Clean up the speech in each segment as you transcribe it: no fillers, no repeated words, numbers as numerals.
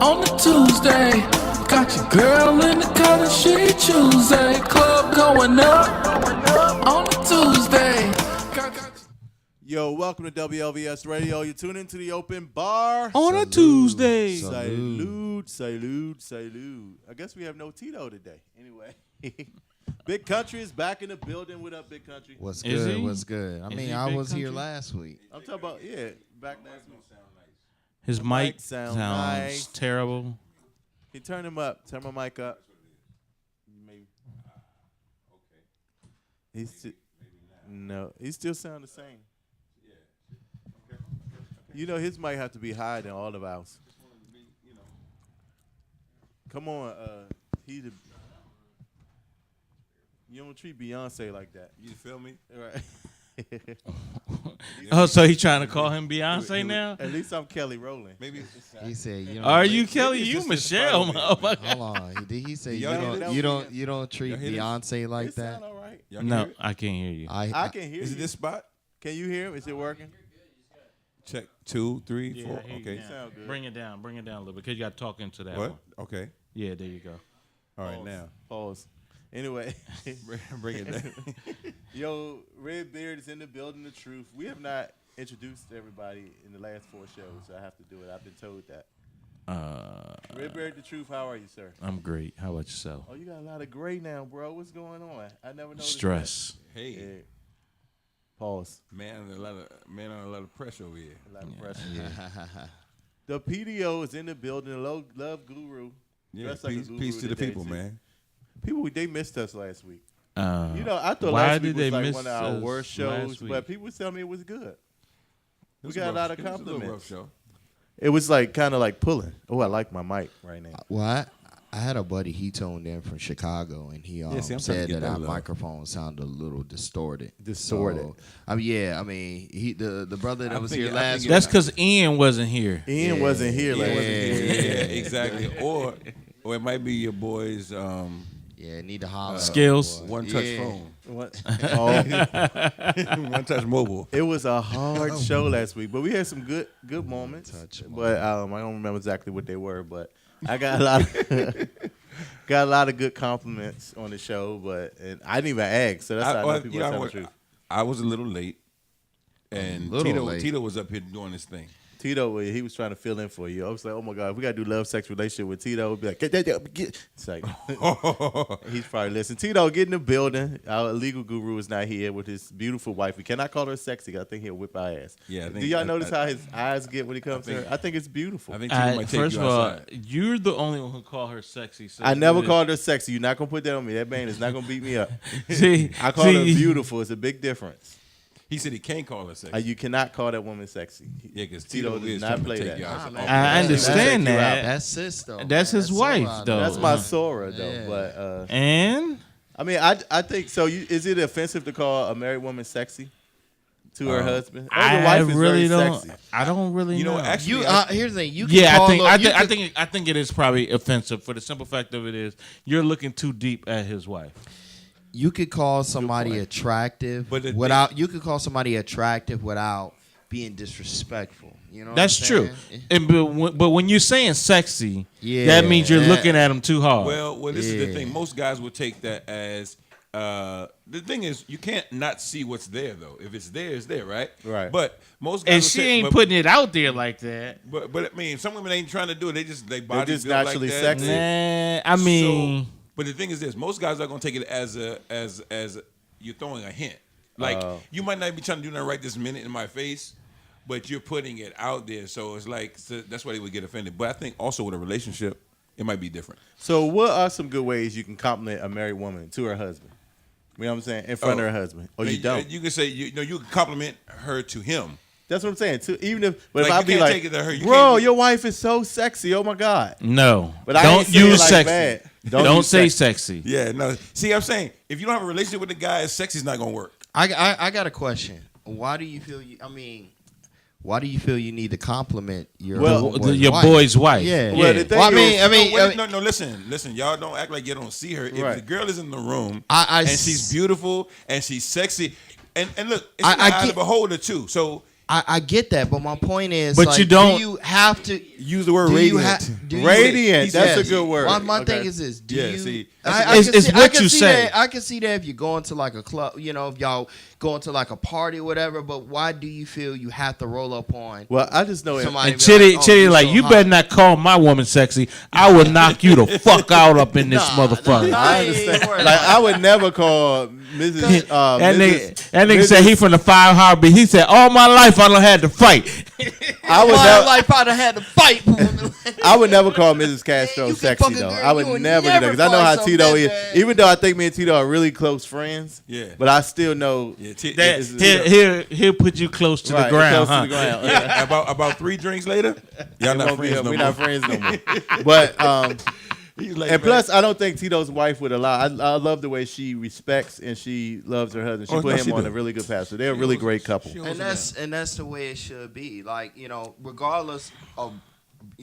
On a Tuesday, got your girl in the cut and she Tuesday. Club going up on a Tuesday. Yo, welcome to WLVS Radio. You're tuning into the open bar. On a Tuesday. Salute. I guess we have no Tito today. Anyway. Big Country is back in the building. What up, Big Country? What's Is good? he? What's good? I Is mean, he I Big was here Country? last week. I'm talking about, back last week. His My mic mic sounds sounds nice. terrible. He turn him up. Turn my mic up. Maybe. No, he still sound the same. You know, his mic have to be higher than all of ours. Come on, you don't treat Beyonce like that. You feel me? Right. Oh, so he trying to call him Beyonce now? At least I'm Kelly Rowland. Maybe. He said, "You know." Are you Kelly? it's You just Michelle, inspired motherfucker. Hold on. Did he say Y'all hear you don't treat Y'all hear this? Beyonce like It that? sound all right. Y'all can No, hear it? I can't hear you. I can hear Is you. it this spot? Can you hear him? Is it working? Check 2, 3, 4. I hear you Okay. now. Sound good. Bring it down a little bit, because you got to talk into that What? one. Okay. Yeah, there you go. All right, Pause. now. Pause. Anyway. Bring it down. Yo, Redbeard is in the building, the truth. We have not introduced everybody in the last 4 shows, so I have to do it. I've been told that. Redbeard, the truth, how are you, sir? I'm great. How about yourself? Oh, you got a lot of gray now, bro. What's going on? I never noticed Stress. Hey, that. Yeah. Pause. man, under a lot of pressure over here. A lot of pressure. The PDO is in the building, the love guru. Yeah, Dressed like a peace, guru peace to the today, people, too. man. People, they missed us last week. I thought why last week did they was like miss one of our us worst last shows, week? but people tell me it was good. It We was got a lot of It was a compliments. little rough show. It was like kind of like pulling. Oh, I like my mic right now. Well, I had a buddy. He tuned in from Chicago, and he see, I'm trying to said get that our that love. microphone sounded a little distorted. Distorted. So, the brother that was think here it- I last think week. That's because Ian wasn't here. Ian wasn't here last Yeah, week. exactly. Or it might be your boy's Yeah, need to holler. Skills. one-touch Yeah. phone. What? Oh, One-touch mobile. it was a hard show last week, but we had some good moments. Touch 'em But I don't remember exactly what they were. But I got a lot of good compliments on the show. And I didn't even ask, so that's how I know people are telling the truth. I was a little late, and little late. Tito was up here doing his thing. Tito, he was trying to fill in for you. I was like, oh my God, if we got to do love, sex, relationship with Tito, we'd be like, get. It's like, he's probably listening. Tito, get in the building. Our legal guru is not here with his beautiful wife. We cannot call her sexy. I think he'll whip our ass. Yeah, I think- Do y'all notice I- how his eyes get when he comes to think- her? I think it's beautiful. I think Tito might take First you of all, outside. you're the only one who call her sexy. So I never called her sexy. You're not going to put that on me. That man is not going to beat me up. See, I call her beautiful. It's a big difference. He said he can't call her sexy. You cannot call that woman sexy. Yeah, because Tito Tito does is not trying to play take that. you outside. I understand Check you that. out. That's sis though. That's his wife, Sora, though. That's my Sora, though. Yeah. But And I mean, I think so. Is it offensive to call a married woman sexy to her husband? Oh, your I wife is really very don't. sexy. I don't really You know, know. actually, You here's the thing. You can Yeah, call I think it is probably offensive for the simple fact of it is you're looking too deep at his wife. You could call somebody attractive But the without. You could call somebody attractive without being disrespectful. You know. what That's I'm true. saying? And but when you're saying sexy, Yeah. that means you're looking at him too hard. well, this is the Yeah. thing. Most guys will take that as the thing is you can't not see what's there though. If it's there, it's there, right? Right. But most guys and will she say- ain't but, putting it out there like that. But I mean, some women ain't trying to do it. They body just built naturally like that. sexy. Nah, I mean, So, but the thing is this: most guys are gonna take it as you're throwing a hint. Like you might not be trying to do nothing right this minute in my face, but you're putting it out there. So it's like that's why they would get offended. But I think also with a relationship, it might be different. So, what are some good ways you can compliment a married woman to her husband? You know what I'm saying? In front of her husband, or you don't? You can say you can compliment her to him. That's what I'm saying. Too, even if, but Like, if I you be can't like, take it to her. You bro, can't- your wife is so sexy. Oh my God. no. But I don't ain't saying use like sexy. bad. Don't use say sexy. Yeah, no. See, I'm saying if you don't have a relationship with the guy, sexy's not gonna work. I got a question. Why do you feel why do you feel you need to compliment your boy's wife? Yeah. Well, the thing is- No, listen. Y'all don't act like you don't see her. If Right. the girl is in the room I and she's beautiful and she's sexy, and look, it's I in the eye of get- the beholder too. So I get that, but my point is, But like, you don't- do you have to Use the word do you radiant. Radiant. That's yes. a good word. My Okay. thing is this: do Yeah, you? see, it's what you say. I can see that if you're going to like a club, you know, if y'all going to like a party or whatever. But why do you feel you have to roll up on Well, I just know somebody? And Chitty, oh, like, so you hot. better not call my woman sexy. I will knock you the fuck out up in this motherfucker. I understand. Like I would never call Mrs. That nigga said he from the 5 heartbeat. He said, all my life I done had to fight. I would My never. life I'd have had to fight. I would never call Mrs. Castro You can sexy fuck a though. girl, I would you would never do never that because I know how find Tito something is. that- Even though I think me and Tito are really close friends. Yeah. But I still know. Yeah, He'll put you close to the Right, ground, close huh? to the ground. Yeah. about 3 drinks later, y'all It not won't be- friends no we more. not friends no more. But He's like, and man, plus, I don't think Tito's wife would allow. I love the way she respects and she loves her husband. She Oh, put no, him she on do. a really good path. So they're a really great couple. And that's the way it should be. Like, you know, regardless of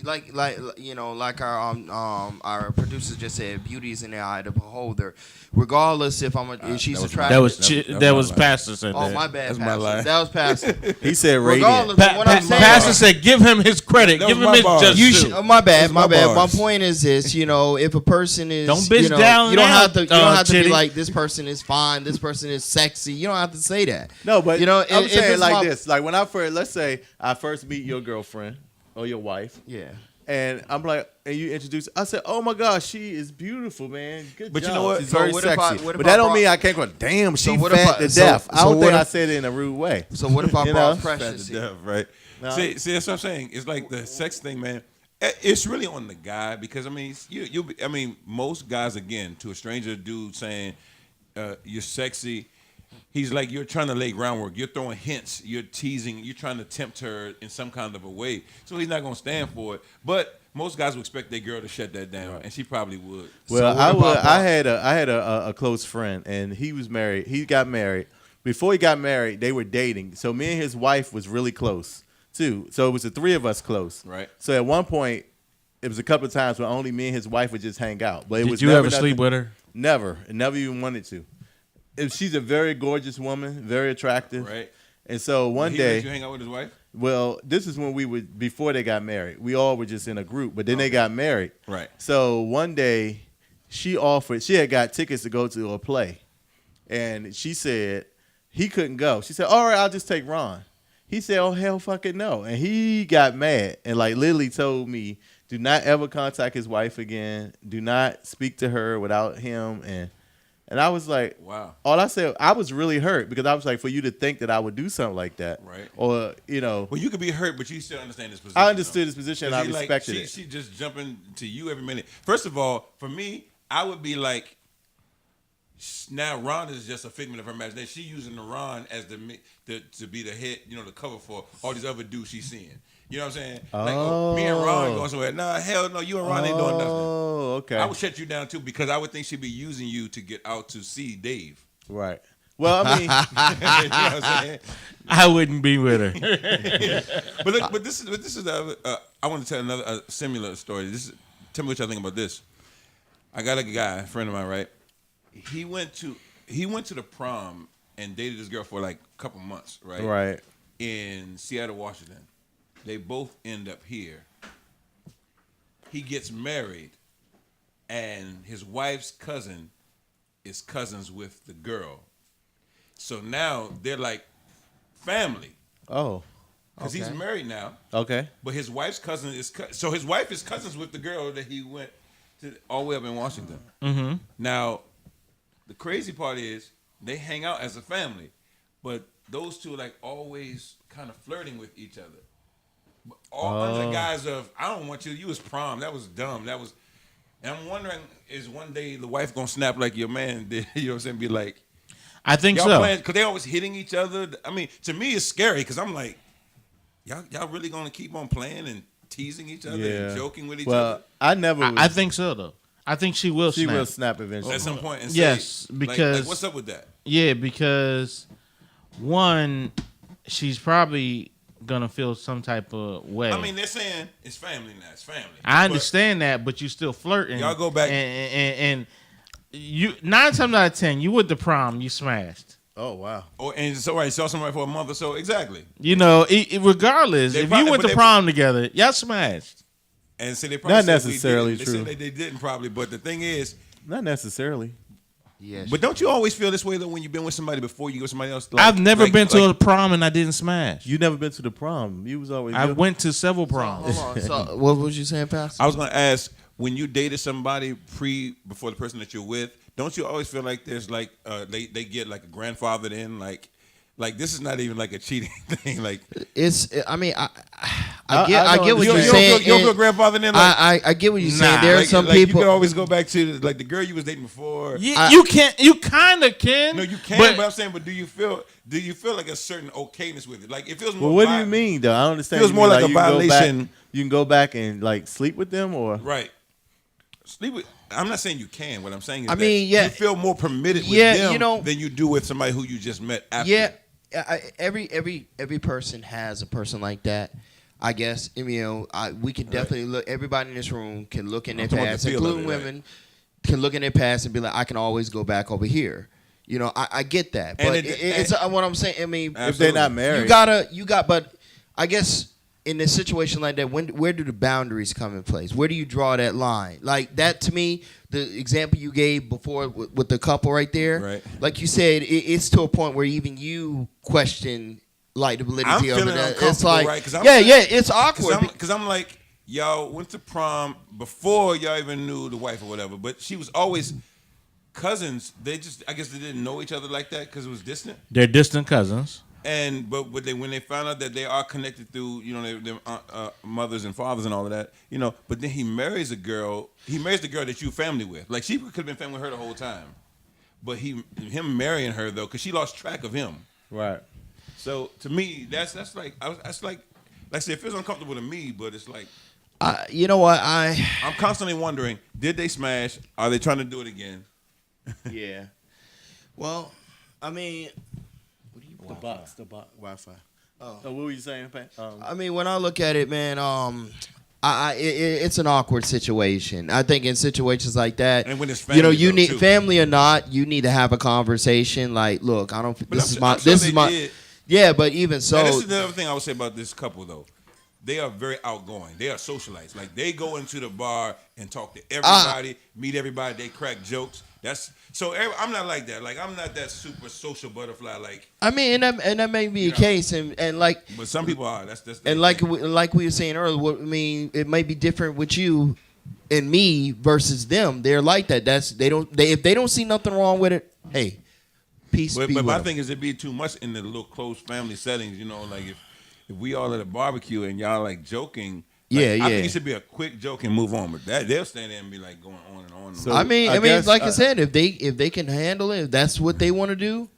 like you know, like our producer just said, beauty is in the eye of the beholder. Regardless if if she's attractive. That was Pastor said Oh, that. my bad, That's my Pastor. line. That was Pastor. He said radiant. Regardless of what I'm saying. Pastor said, give him his credit. That Give was him my his bars. just You due. should, my bad, That's my my bad. My bars. point is this: you know, if a person is, Don't bitch you know, down you don't now, have to, you don't have to Chitty. be like, this person is fine, this person is sexy. You don't have to say that. No, but you know, I'm if saying it's like my- this. Like when I first, let's say I first meet your girlfriend or your wife, Yeah. and I'm like, and you introduce, I said, oh my gosh, she is beautiful, man. Good But you job. know what? She's So very what if sexy. what if But that don't brought- mean I can't go, damn, she what if fat I- to so- death. I so don't what think I if- said it in a rude way. So what if I You brought know? Precious to in? death, right? No. See, that's what I'm saying. It's like the sex thing, man. It's really on the guy because I mean, I mean, most guys again to a stranger dude saying you're sexy. He's like, you're trying to lay groundwork. You're throwing hints. You're teasing. You're trying to tempt her in some kind of a way. So he's not going to stand for it. But most guys would expect their girl to shut that down, and she probably would. Well, So I what would. about- I had a close friend, and he was married. He got married. Before he got married, they were dating. So me and his wife was really close too. So it was the three of us close. Right. So at one point, it was a couple of times when only me and his wife would just hang out. But it was Did you never ever sleep nothing- with her? Never. Never even wanted to. She's a very gorgeous woman, very attractive. Right. And so one He day, let you hang out with his wife? well, this is when we would before they got married. We all were just in a group, but then they got married. Right. So one day, she had got tickets to go to a play, and she said he couldn't go. She said, "All right, I'll just take Ron." He said, "Oh hell, fucking no!" And he got mad and like literally told me, "Do not ever contact his wife again. Do not speak to her without him." And I was like, Wow. All I said, I was really hurt because I was like, for you to think that I would do something like that, Right. Or you know, Well, you could be hurt, but you still understand this position. I understood though. his position and I 'Cause he, respected like, it. She just jumping to you every minute. First of all, for me, I would be like, now Ron is just a figment of her imagination. She's using the Ron as to be the head, you know, the cover for all these other dudes she's seeing. You know what I'm saying? Like, oh, me and Ron going somewhere. Nah, hell no, you and Ron ain't doing nothing. Oh, okay. I would shut you down too because I would think she'd be using you to get out to see Dave. Right. Well, I mean, You know what I'm saying? I wouldn't be with her. But look, but this is I want to tell another similar story. Tell me what y'all think about this. I got a guy, a friend of mine, right? He went to the prom and dated this girl for like a couple months, right? right. In Seattle, Washington. They both end up here. He gets married, and his wife's cousin is cousins with the girl. So now they're like family. Oh, Because he's married now. okay. But his wife's cousin is so his wife is cousins with the girl that he went to all the way up in Washington. Mm-hmm. Now, the crazy part is they hang out as a family, but those two are like always kind of flirting with each other. But all under the guise of I don't want you. You was prom. That was dumb. That was. And I'm wondering, is one day the wife gonna snap like your man did? You know what I'm saying? Be like, I think y'all so. playing because they always hitting each other. I mean, to me, it's scary because I'm like, y'all really gonna keep on playing and teasing each other and joking with each well, other I never. I think so, though. I think she will she snap. will snap eventually. at some point? And say, Yes, because- like, what's up with that? Yeah, because one, she's probably gonna feel some type of way. I mean, they're saying it's family now. It's family. I But understand that, but you still flirting. Y'all go back- and you 9 times out of 10, you with the prom, you smashed. Oh wow. and so right, saw somebody for a month or so. Exactly. You know, regardless, They if probably- you went but to they- prom together, y'all smashed. And so they probably Not said we necessarily didn't. true. They said they didn't probably, but the thing is, Not necessarily. Yeah. but don't you always feel this way though when you've been with somebody before you go with somebody else? I've never been to a prom and I didn't smash. You never been to the prom. You was always. I went to several proms. Hold on. So, what was you saying, Pastor? I was gonna ask, when you dated somebody before the person that you're with, don't you always feel like there's like they get like a grandfathered in, like this is not even like a cheating thing, like It's. I mean, I I get what you you're don't saying. feel grandfathered in, like I get what you're saying. Nah. There are like, some like people. you can always go back to like the girl you was dating before. You can't. You kind of can. No, you can, but I'm saying, but do you feel like a certain okayness with it? Like it feels more. Well, what do you mean though? I don't understand. Feels You more mean, like a you can go back- violation. You can go back and like sleep with them, or Right. Sleep with. I'm not saying you can. What I'm saying is, I mean, that yeah. you feel more permitted with Yeah, them you know- than you do with somebody who you just met after. Yeah, every person has a person like that. I guess we can definitely look. Everybody in this room can look in their talking about past, the feel of including it, right. women, can look in their past and be like, I can always go back over here. You know, I get that, And but it's what I'm saying. I mean, if they're not married, but I guess in a situation like that, where do the boundaries come in place? Where do you draw that line? Like that to me, the example you gave before with the couple right there, Right. like you said, it's to a point where even you question like the validity I'm of feeling it. It's uncomfortable, like, right? 'Cause I'm- it's awkward. Because I'm like, y'all went to prom before y'all even knew the wife or whatever, but she was always cousins. I guess they didn't know each other like that because it was distant. They're distant cousins. But when they found out that they are connected through their mothers and fathers and all of that, but then he marries the girl that you family with. Like she could have been family with her the whole time, but him marrying her though, because she lost track of him. right? So to me, that's like I said, it feels uncomfortable to me, but it's like you know what? I'm constantly wondering: did they smash? Are they trying to do it again? Yeah. Well, I mean, The box, Wi-Fi. Oh, so what were you saying, Pat? I mean, when I look at it, man, it's an awkward situation. I think in situations like that, And when it's family, you though, need too. family or not, you need to have a conversation. Like, look, I don't. But This I'm is sure this they is my. did. Yeah, but even so, And this is the other thing I would say about this couple, though. They are very outgoing. They are socialites. Like they go into the bar and talk to everybody, meet everybody. They crack jokes. I'm not like that. Like I'm not that super social butterfly. Like I mean, and that may be a case, and like, but some people are. That's and like we were saying earlier, I mean, it may be different with you and me versus them. They're like that. If they don't see nothing wrong with it, hey, peace be But with my them. thing is, it'd be too much in the little close family settings. Like if we all at a barbecue and y'all like joking. Like, Yeah, I think yeah. it should be a quick joke and move on. But that they'll stand there and be like going on and on. So- I mean, I guess, like I said, if they can handle it, if that's what they want to do,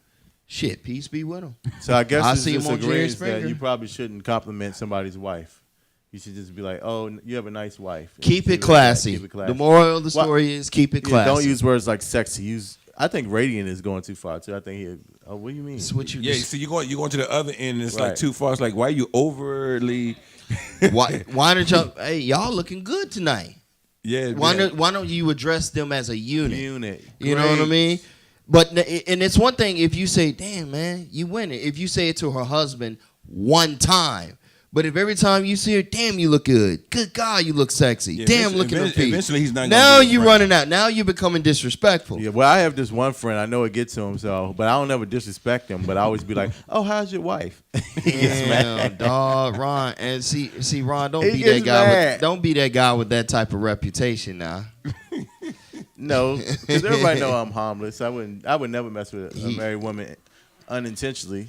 shit, peace be with them. So I guess I it's see him just on Jerry agrees that Springer. you probably shouldn't compliment somebody's wife. You should just be like, "Oh, you have a nice wife." And Keep leave it at that. classy. Keep it classy. The moral of the Well, story is keep it Yeah, classy. don't use words like sexy. I think radiant is going too far too. I think what do you mean? That's what you. Yeah, so you're going to the other end. And it's like Right. too far. It's like, why are you overly? Why don't y'all? Hey, y'all looking good tonight. Yeah. Why yeah. don't you address them as a unit? Unit. You know what I Great. mean? But and it's one thing if you say, "Damn, man, you win it." If you say it to her husband one time, but if every time you see her, "Damn, you look good. Good God, you look sexy. Yeah, Damn, look at them feet." Eventually, he's not. Gonna Now be your you friend. running out. Now you becoming disrespectful. Yeah, well, I have this one friend. I know it gets to him, but I don't ever disrespect him. But I always be like, "Oh, how's your wife?" He gets mad. Damn, dog, Ron. And see, Ron, don't He be gets that guy. mad. Don't be that guy with that type of reputation now. No, because everybody know I'm harmless. I would never mess with a married woman unintentionally.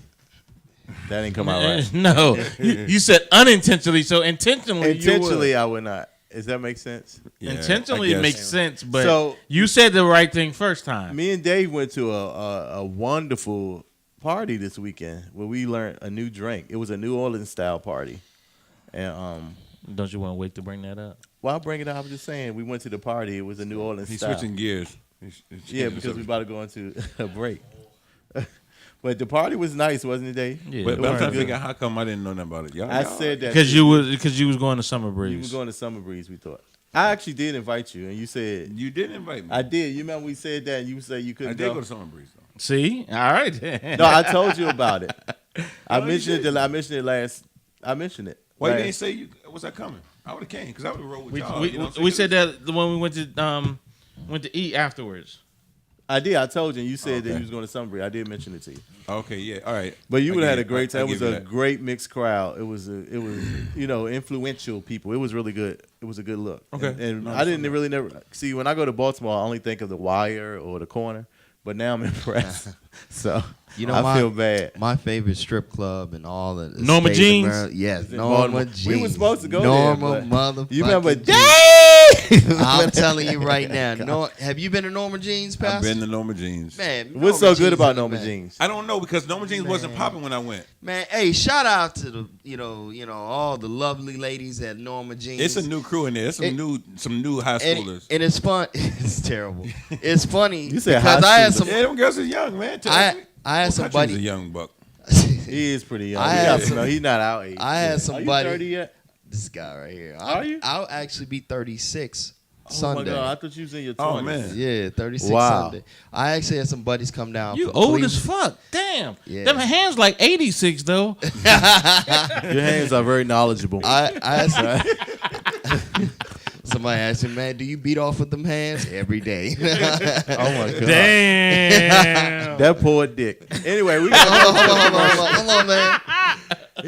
That didn't come out right. No, you said unintentionally, so intentionally. Intentionally, I would not. Does that make sense? Yeah, Intentionally, I it guess. makes sense, but So- you said the right thing first time. Me and Dave went to a wonderful party this weekend where we learned a new drink. It was a New Orleans style party, and Don't you want to wait to bring that up? well, I'll bring it up. I was just saying we went to the party. It was a New Orleans He's style. switching gears. He's Yeah, because we about to go into a break. But the party was nice, wasn't it, Dave? Yeah, But It I'm was trying to good. figure out how come I didn't know nothing about it. I Y'all- said that Because you was going to Summer you Breeze. were going to Summer Breeze. We thought I actually did invite you, and you said You did invite me. I did. You remember we said that, and you said you I couldn't did go. go to Summer Breeze though. See, all right. No, I told you about it. I mentioned it. I mentioned it last. I mentioned it. Why you last- didn't say you was that coming? I would have came because I would have rolled with we y'all. we, you know what I'm we saying? said that when we went to eat afterwards. I did. I told you. And you said that Okay. you was going to Sunbury. I did mention it to you. Okay, yeah, all right. But you I would have give had a you- great I time. It give was you a that. great mixed crowd. It was influential people. It was really good. It was a good look. Okay. And No, I didn't that's really never see when I go to Baltimore. I only think of the Wire or the Corner. But now I'm impressed. So You know, I feel bad. My favorite strip club in all of the Norma state of Jeans? America- Yes, in Norma Baltimore. Jeans. We were supposed to go Norma there, but motherfucking you remember? Jeans. I'm telling you right now. Have you been to Norma Jeans, Pastor? I've been to Norma Jeans. Man, What's Norma so good Jeans about is the Norma man. Jeans? I don't know because Norma Jeans wasn't popping when I went. Man, hey, shout out to the all the lovely ladies at Norma Jeans. It's a new crew in there. It's some new high schoolers. and it's fun. It's terrible. It's funny You said because high I had schoolers. some. Yeah, them girls are young, man. I had Country's somebody. a young buck. He is pretty young. I We had got- some- no, he's not our age. I had Are somebody- you 30 yet? This guy right here. Are you? I'll actually be 36 Oh Sunday. my God! I thought you was in your 20s. Oh, man. Yeah, 36 Wow. Sunday. I actually had some buddies come down. You from old Cleveland. as fuck. Damn. Yeah. Them hands like 86 though. Your hands are very knowledgeable. I asked somebody asked me, man, do you beat off with them hands every day? Oh my God! Damn. That poor dick. Anyway, we got Hold on, man.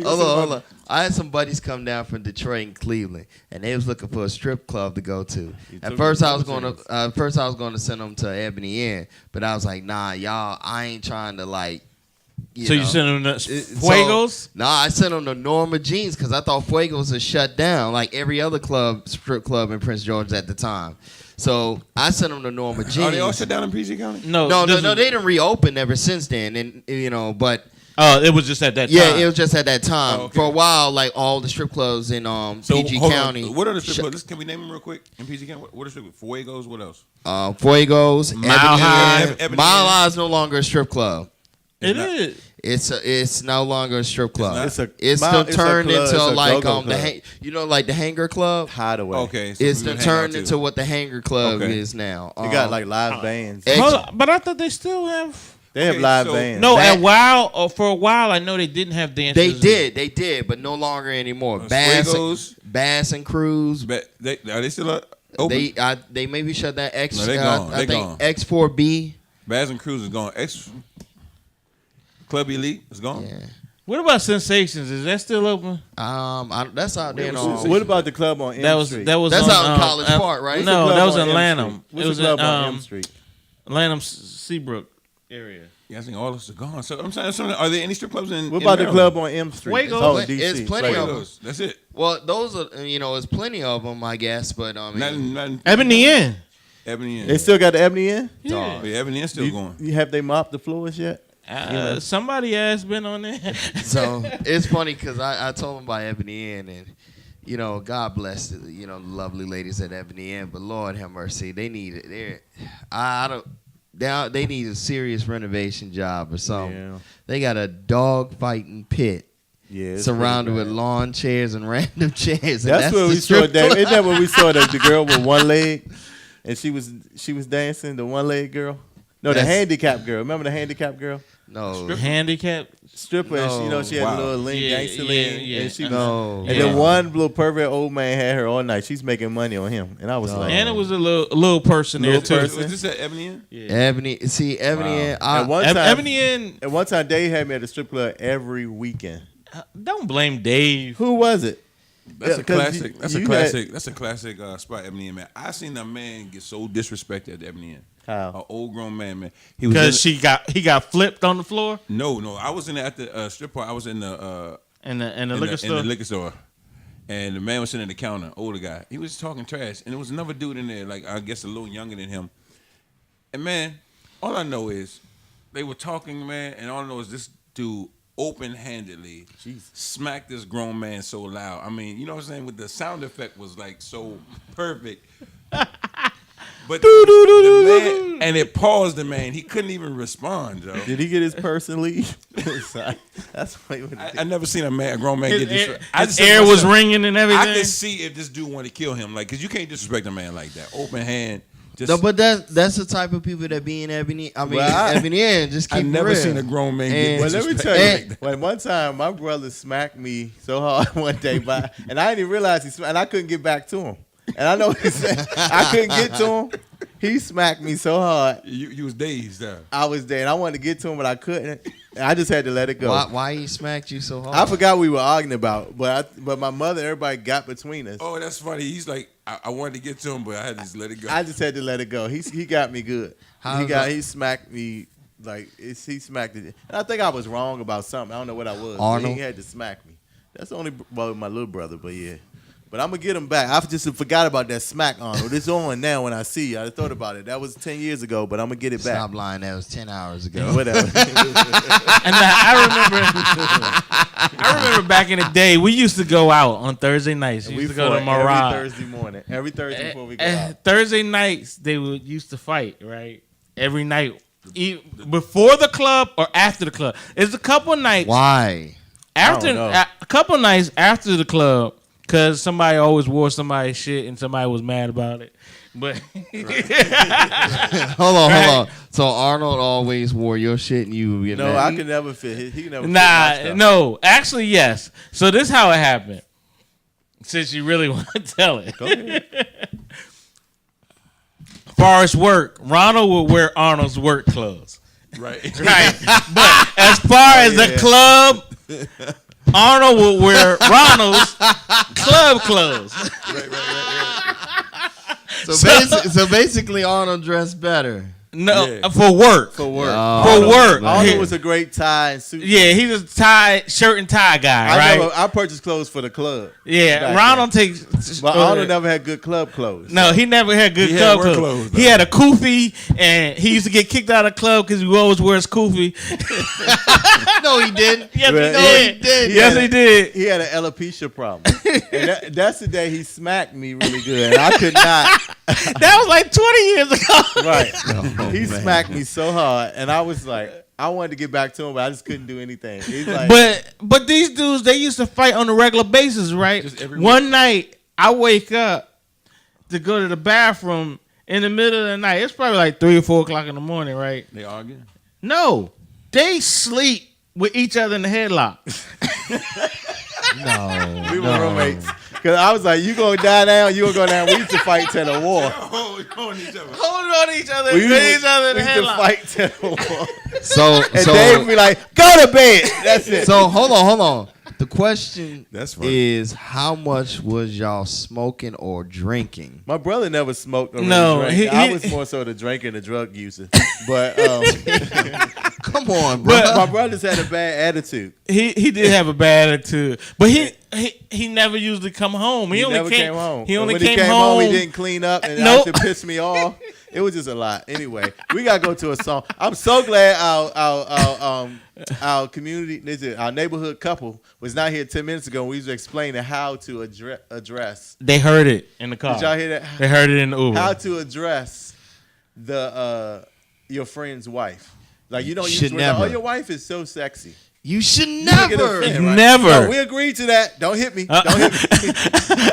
Hold on. I had some buddies come down from Detroit and Cleveland, and they was looking for a strip club to go to. At took first, them I was to going to send them to Ebony Inn, but I was like, nah, y'all, I ain't trying to like. So you know. sent them to So- Fuegos? Nah, I sent them to Norma Jeans because I thought Fuegos was shut down like every other strip club in Prince George at the time. So I sent them to Norma Jeans. Are they all shut down in PG County? No, this they is- didn't reopen ever since then, and but. Oh, it was just at that Yeah, time. it was just at that time. Oh, okay. For a while, like all the strip clubs in PG hold on. County. What are the strip clubs? Can we name them real quick in PG County? What are strip clubs? Fuegos. What else? Fuegos, Mile Ebony High. Inn. Ebony Mile Inn. High is no longer a strip club. It not- is. It's no longer a strip club. It's a- It's Mile- still it's a turned club, into it's a like go-go the club. like the Hanger Club. Hideaway. Okay, so It's we still would hang out turned too. into what the Hanger Club Okay. is now. They got like live bands. Ex- Hold on, but I thought they still have. They have Okay, live so- bands. No, That- for a while, I know they didn't have dances. they did, but no longer anymore. Fuegos. Bass and Cruise. But are they still open? They maybe shut that X. No, they gone. I They think gone. X4B. Baz and Cruz is gone. Club Elite is gone. Yeah. What about Sensations? Is that still open? That's out there. What about the club on M That was Street? that's That's on, out in College Park, right? What's the No, club that was on in M Lanham. Street? It What's was the club in on M Street? Lanham Seabrook area. Yeah, I think all of us are gone. So I'm saying, are there any strip clubs in? What in about the Maryland? club on M Street? Fuegos. Oh, It's DC. plenty of them. Fuegos. That's it. Well, those are there's plenty of them, I guess, but Nothing. Ebony Inn. Ebony Inn. They still got the Ebony in? Yeah. Yeah, Ebony Inn's still going. You have they mopped the floors yet? Somebody has been on there. so it's funny because I told them about Ebony Inn, and God bless the the lovely ladies at Ebony Inn, but Lord have mercy, they need it. They need a serious renovation job or something. Yeah. They got a dog fighting pit. Yeah. it's Surrounded pretty with bad. lawn chairs and random chairs. And That's where the we saw strip that. club. Isn't that where we saw the girl with one leg, and she was dancing, the one leg girl? No, the That's- handicapped girl. Remember the handicapped girl? No, Handicap. Stripper, and No. she had Wow. a little lean Yeah, gangster yeah, lean, yeah. and she was, no. and Yeah. then one little pervert old man had her all night. She's making money on him, and I was No. like, And it was a little person there Little too. person. Was this at Ebony Inn? Yeah. Ebony. See, Ebony. Wow. Inn, At one time, Ebony Inn. at one time, Dave had me at the strip club every weekend. Don't blame Dave. Who was it? That's Yeah, a 'cause classic. you- That's you a had- classic. That's a classic spot, Ebony Inn, man. I seen a man get so disrespected at the Ebony Inn. How? An old grown man. He was Because in he got flipped on the floor no. I was in there at the strip club. I was in the in the in liquor the, store. in the liquor store, and the man was sitting at the counter, older guy. He was talking trash, and there was another dude in there, like I guess a little younger than him. And man, all I know is they were talking, man, and all I know is this dude open-handedly smacked this grown man so loud. I mean, you know what I'm saying? With the sound effect was like so perfect. But the man, and it paused the man. He couldn't even respond, Joe. Did he get his purse and leave? That's why he would I never seen a grown man get His disrespected. air, his air was ringing and everything. I could see if this dude wanted to kill him, like, cause you can't disrespect a man like that. Open hand, Just, No, but that's the type of people that be in Ebony. I mean, Ebony and just keep I it never real. seen a grown man get Well, let me tell disrespected. you. When one time my brother smacked me so hard one day, and I didn't even realize he smacked, and I couldn't get back to him. And I know what he said. I couldn't get to him. He smacked me so hard. You was dazed. I was there, and I wanted to get to him, but I couldn't. And I just had to let it go. Why he smacked you so hard? I forgot what we were arguing about, but my mother, everybody got between us. Oh, that's funny. He's like, I wanted to get to him, but I had to just let it go. I just had to let it go. He got me good. He smacked me like he smacked it. And I think I was wrong about something. I don't know what I was. Arnold? He had to smack me. That's the only my little brother, but yeah. But I'm gonna get him back. I just forgot about that smack, Arnold. It's on now when I see you. I thought about it. That was 10 years ago, but I'm gonna get it back. Stop lying. That was 10 hours ago. Whatever. And I remember back in the day, we used to go out on Thursday nights. We used to go to Marad. every Thursday morning. Every Thursday before we go out. Thursday nights, they would used to fight, right? Every night. Before the club or after the club. It's a couple nights. Why? After I don't know. a couple nights after the club, because somebody always wore somebody's shit and somebody was mad about it. But Hold on. So Arnold always wore your shit and you would get No, mad? I could never fit. He could never fit my stuff. no. Actually, yes. So this is how it happened. Since you really want to tell it. Go ahead. Far as work, Ronald would wear Arnold's work clothes. right. Right. But as far as the club, Arnold would wear Ronald's club clothes. So basically, Arnold dressed better. No, Yeah. for work. For work. For work. Arnold was a great tie and suit. Yeah, he's a shirt and tie guy, right? I purchased clothes for the club. Yeah, back Ronald takes. But Arnold never had good club clothes. No, he never had good He had club work clothes. clothes, He had a kufi, and he used to get kicked out of the club because he always wears kufi. No, he didn't. Yes, Well, he did. did. Yes, he did. He had an alopecia problem. And that's the day he smacked me really good. And I could not. That was like 20 years ago. Right. He smacked me so hard. And I was like, I wanted to get back to him, but I just couldn't do anything. He's like, But these dudes, they used to fight on a regular basis, right? Just every One night, I wake up to go to the bathroom in the middle of the night. It's probably like 3 or 4 o'clock in the morning, right? They arguing. No, they sleep with each other in the headlock. No. we were roommates. Because I was like, you going to die now? You going to go down? We used to fight to the war. On each other. Holding on to each other, We with each other in we the used to headlock. fight to the war. So And Dave would be like, go to bed. That's it. So hold on. The question That's funny. is, how much was y'all smoking or drinking? My brother never smoked or No, really drank. I he- was more so the drinker and the drug user. But Come on, bro. my brothers had a bad attitude. He did have a bad attitude, but he never usually come home. He only never came home. He And only when came he came home. He didn't clean up, and Nope. that pissed me off. It was just a lot. Anyway, we gotta go to a song. I'm so glad our community, our neighborhood couple was not here 10 minutes ago. And we was explaining how to address. They heard it in the car. Did y'all hear that? They heard it in the Uber. How to address your friend's wife. Like you don't Should use never. oh, your wife is so sexy. You should You get never. offended, right? Never. No, we agreed to that. Don't hit me. Don't hit me.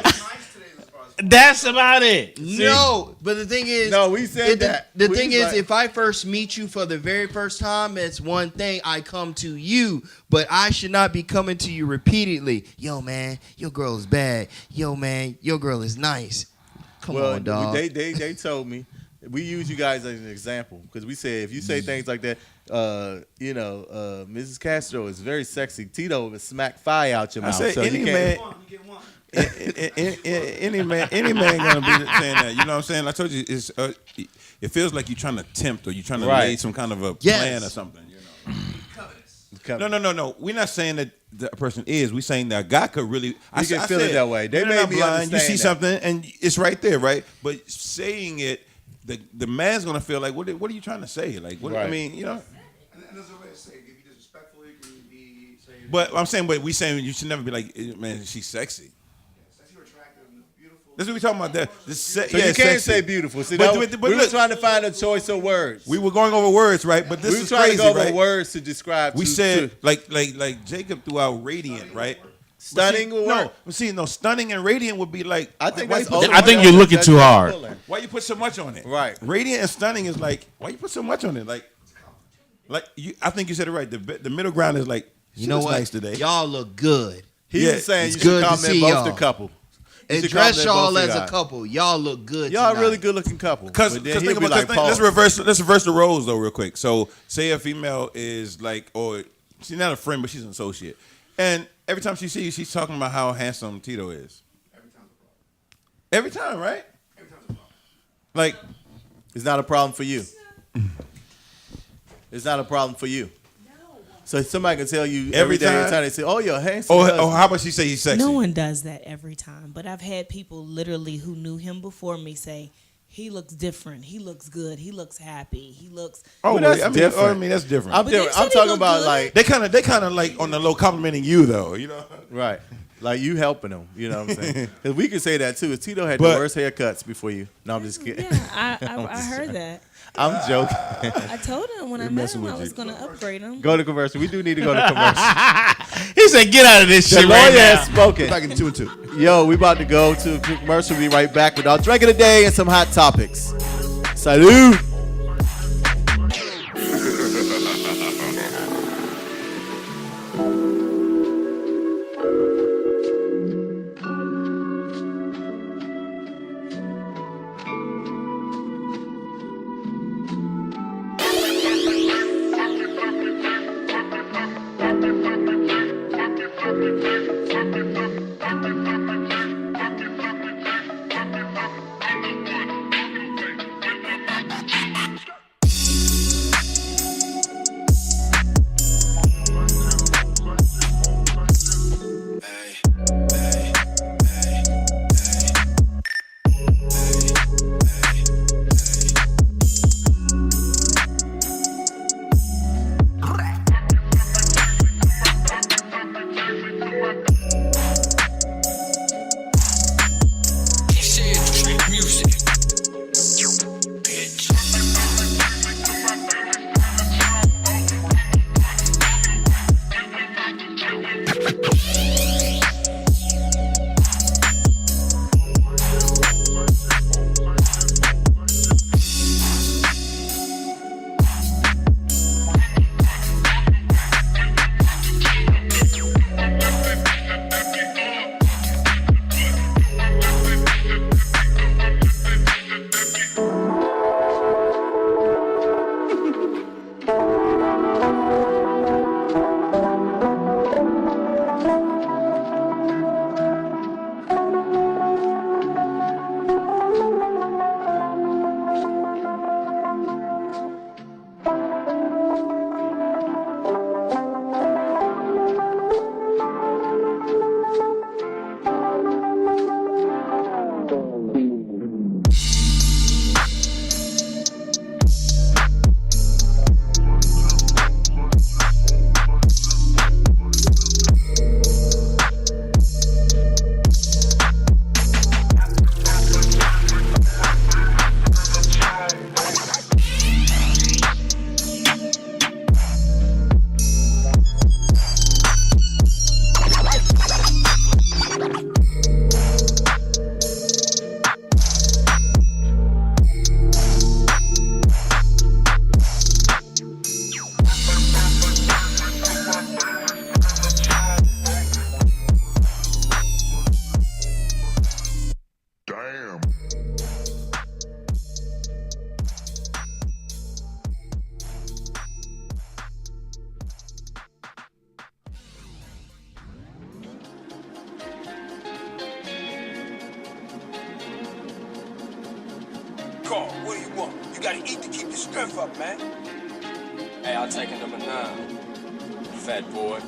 That's about it. No, but the thing is, No, we said that. The We thing was is, like- if I first meet you for the very first time, it's one thing. I come to you, but I should not be coming to you repeatedly. Yo, man, your girl is bad. Yo, man, your girl is nice. Come Well, on, dog. they told me we use you guys as an example because we said if you say things like that, Mrs. Castro is very sexy. Tito would smack fire out your I mouth. say so any you man, can't. any man gonna be saying that. You know what I'm saying? I told you, it feels like you're trying to tempt or you're trying to Right. lay some kind of a Yes. plan or something. You know? No. We're not saying that the person is. We're saying that a guy could really. You can feel it that way. They you're may not be blind. You see understand that. something and it's right there, right? But saying it, the man's gonna feel like, what are you trying to say? Like, what? I Right. mean, you know. And there's a way to say it. It can be disrespectful. It can be saying But I'm saying, we saying you should never be like, man, she's sexy. sexy or attractive and beautiful. That's what we talking about. So you can't sexy. say beautiful. See, But we were look- trying to find a choice of words. We were going over words, right? But this We were is trying crazy, to go over right? words to describe. We to- said to- like Jacob threw out radiant, right? stunning. But see, would work. no, stunning and radiant would be like. I think white that's people- over- I think you're looking too hard. White Why you put so much on it? Right. Radiant and stunning is like, why you put so much on it? Like you. I think you said it right. The middle ground is like, You know what? Nice today. Y'all look good. He's saying it's you good should to compliment see both y'all. the couple. You should Address compliment y'all both as of a y'all. couple. Y'all look good. Y'all a tonight. really good looking couple. Because But then he'll think be about like, let's pause. reverse the roles though real quick. So say a female is like, or she's not a friend, but she's an associate, and every time she sees you, she's talking about how handsome Tito is. Every time, right? Like, It's not a problem for you. It's not a problem for you. So somebody can tell you every day, every time they say, "Oh, you're handsome." oh, how about she say he's sexy? No one does that every time, but I've had people literally who knew him before me say, he looks different, he looks good, he looks happy, he looks... Oh, Well, that's I mean, different. that's different. I'm But they different. said I'm he talking looked about good. like they kind of like on the low complimenting you though, you know. right, like you helping them. You know what I'm saying? Because we could say that too. Tito had the But- worst haircuts before you. No, I'm just kidding. Yeah, I heard that. I'm joking. I told him when I met messing him I with was you. going to upgrade him. Go to commercial. We do need to go to commercial. He said, "Get out of this The shit lawyer right has now." spoken. Back in 2 and 2. Yo, we about to go to a commercial. We'll be right back with our drink of the day and some hot topics. Salute. Carl, what do you want? You gotta eat to keep the strength up, man. Hey, I'll take a number 9. Fat boy.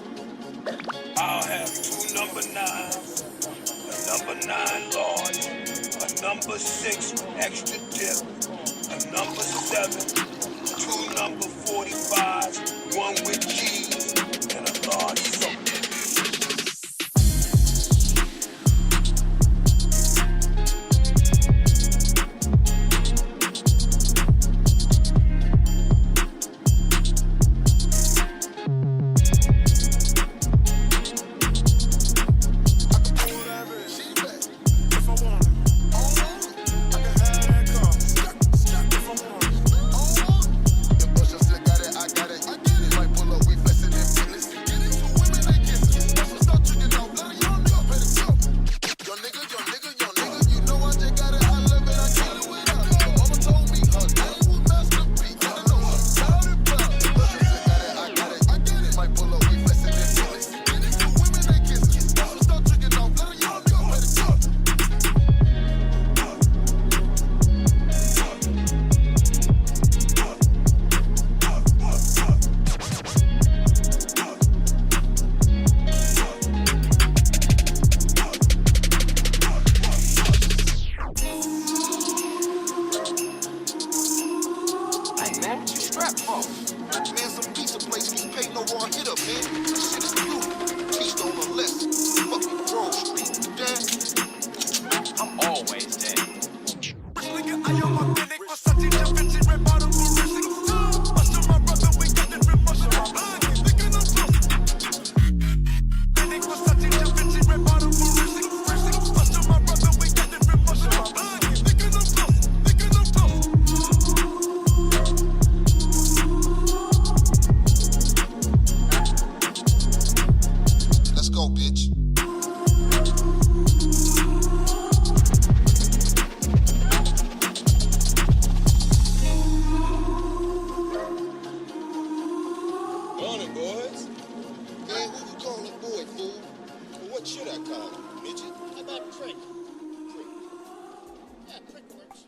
I'll have 2 number 9s, a number 9 large, a number 6 extra dip, a number 7, 2 number 45s, 1 with cheese, and a large soda. If I want it, I can have that car. I am authentic, Versace, Da Vinci, red bottom, ballistic. Bust to my brother, we got that rim, bust to my blood. Thinking I'm close. Authentic, Versace, Da Vinci, red bottom, ballistic. Bust to my brother, we got that rim, bust to my blood. Thinking I'm close. Thinking I'm close. Let's go, bitch. Morning, boys. Man, who you calling boy, fool? Or what should I call him, midget? How about prick? Prick. Yeah, prick works.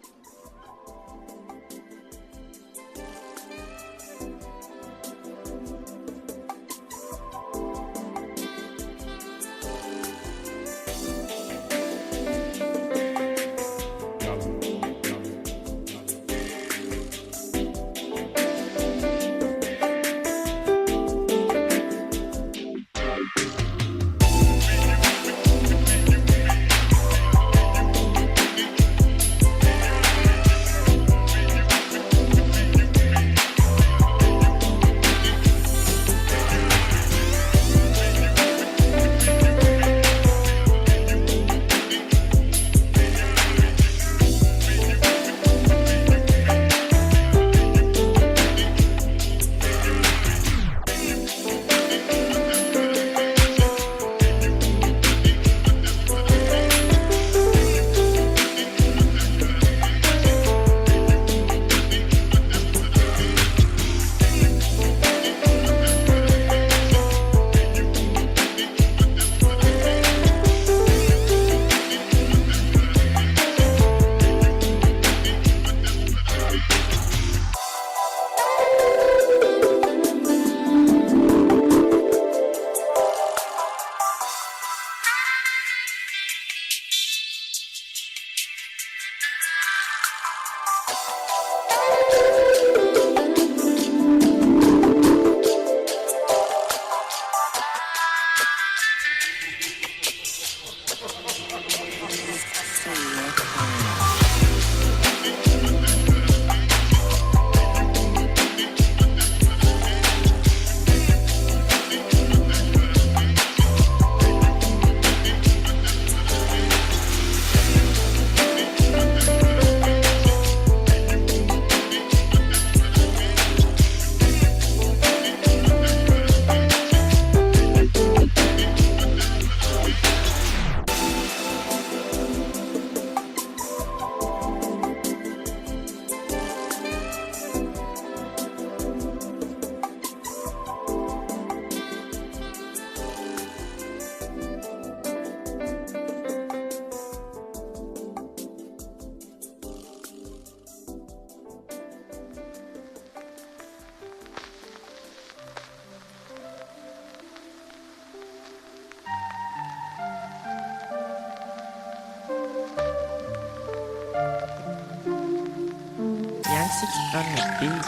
Yancey's on the beat.